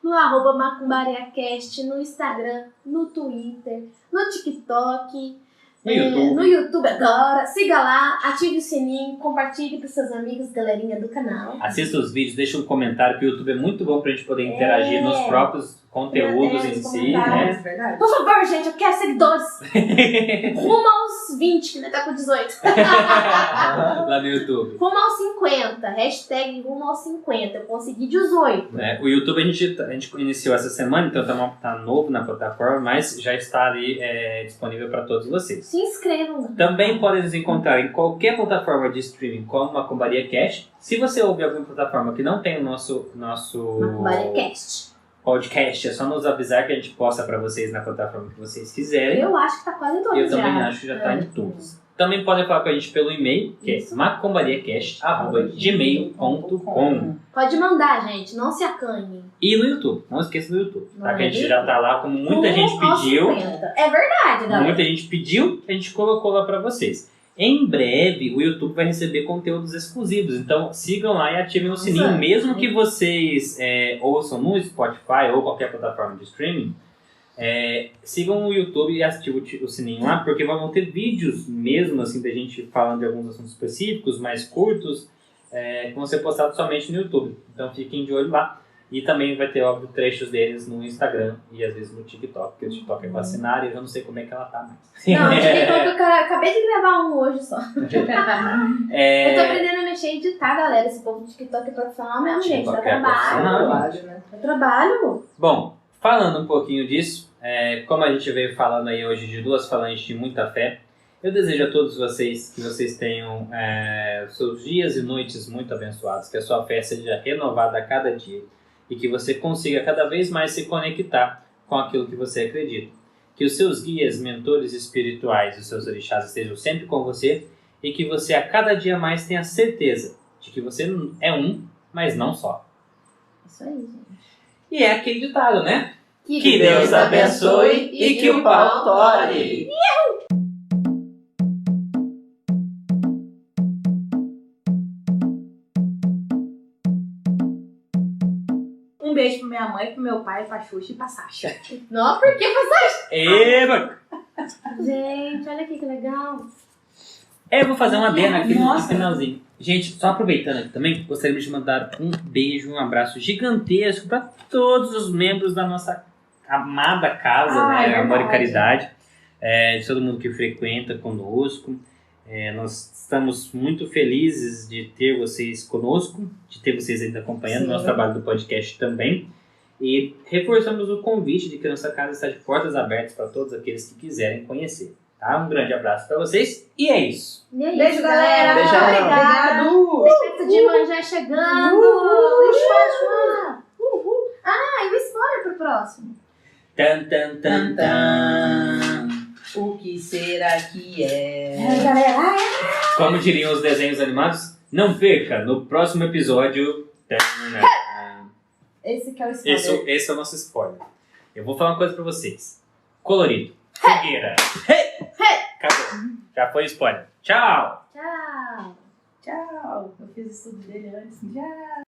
No @MacumbariaCast, no Instagram, no Twitter, no TikTok, No YouTube. no YouTube agora. Siga lá, ative o sininho, compartilhe com seus amigos, galerinha do canal. Assista os vídeos, deixa um comentário, que o YouTube é muito bom pra gente poder interagir nos próprios conteúdos em si, né? Verdade. Por favor, gente, eu quero seguidores. Rumo aos 20, que ainda tá com 18. Lá no YouTube. Rumo aos 50. Hashtag rumo aos 50. Eu consegui 18. O YouTube a gente iniciou essa semana, então tá novo na plataforma, mas já está ali disponível para todos vocês. Se inscrevam. Também podem nos encontrar em qualquer plataforma de streaming como Macumbaria Cast. Se você ouvir alguma plataforma que não tem o nosso MacumBariaCast. podcast, é só nos avisar que a gente posta para vocês na plataforma que vocês quiserem. Eu acho que tá quase todos Eu já. também acho que já está em todos. Também podem falar com a gente pelo e-mail, que é macumbariacast@gmail.com. Pode mandar, gente. Não se acanhe. E no YouTube, não esqueça do YouTube, Não tá? é Que a gente do já tá lá, como muita gente Rumo aos pediu. 50. É verdade, galera. Muita gente pediu, a gente colocou lá pra vocês. Em breve, o YouTube vai receber conteúdos exclusivos, então sigam lá e ativem o sininho, Nossa. mesmo que vocês ouçam no Spotify ou qualquer plataforma de streaming. Sigam o YouTube e ativem o sininho lá, porque vão ter vídeos mesmo assim da gente falando de alguns assuntos específicos, mais curtos, que vão ser postados somente no YouTube. Então fiquem de olho lá. E também vai ter, óbvio, trechos deles no Instagram e às vezes no TikTok, porque o TikTok é vacinar e eu já não sei como é que ela tá mais. Não, de TikTok eu acabei de gravar um hoje só. Eu tô aprendendo a mexer e editar, galera. Esse povo do TikTok é profissional mesmo, gente. Dá TikTok é profissional. trabalho. né? É trabalho. Bom, falando um pouquinho disso, como a gente veio falando aí hoje de duas falanges de muita fé, eu desejo a todos vocês que vocês tenham seus dias e noites muito abençoados, que a sua fé seja renovada a cada dia e que você consiga cada vez mais se conectar com aquilo que você acredita. Que os seus guias, mentores espirituais, os seus orixás estejam sempre com você e que você a cada dia mais tenha certeza de que você é um, mas não só. Isso aí, gente. E é aquele ditado, né? Que Deus abençoe e que o pau tore. Um beijo pra minha mãe, pro meu pai, pra Xuxa e pra Sasha. Não, por que você... Eba! Gente, olha aqui que legal. Eu vou fazer uma adenda aqui no Nossa. finalzinho. Gente, só aproveitando aqui também, gostaria de mandar um beijo, um abraço gigantesco para todos os membros da nossa amada casa, Ah, né? é Amor e verdade. Caridade, de todo mundo que frequenta conosco. Nós estamos muito felizes de ter vocês conosco, de ter vocês ainda acompanhando o Sim. nosso trabalho do podcast também. E reforçamos o convite de que a nossa casa está de portas abertas para todos aqueles que quiserem conhecer. Tá? Um grande abraço para vocês e é isso. E é Beijo, isso, galera. Beijão. Obrigada. Festa de manjá chegando. Ah, e o spoiler pro próximo. Tan, tan, tan, tan. O que galera que Galera, Como diriam os desenhos animados, não perca no próximo episódio. esse que é o spoiler. Esse é o nosso spoiler. Eu vou falar uma coisa pra vocês. Colorido. Fogueira. Acabou. Já foi o spoiler. Tchau! Tchau. Tchau. Eu fiz o estudo dele antes. Tchau.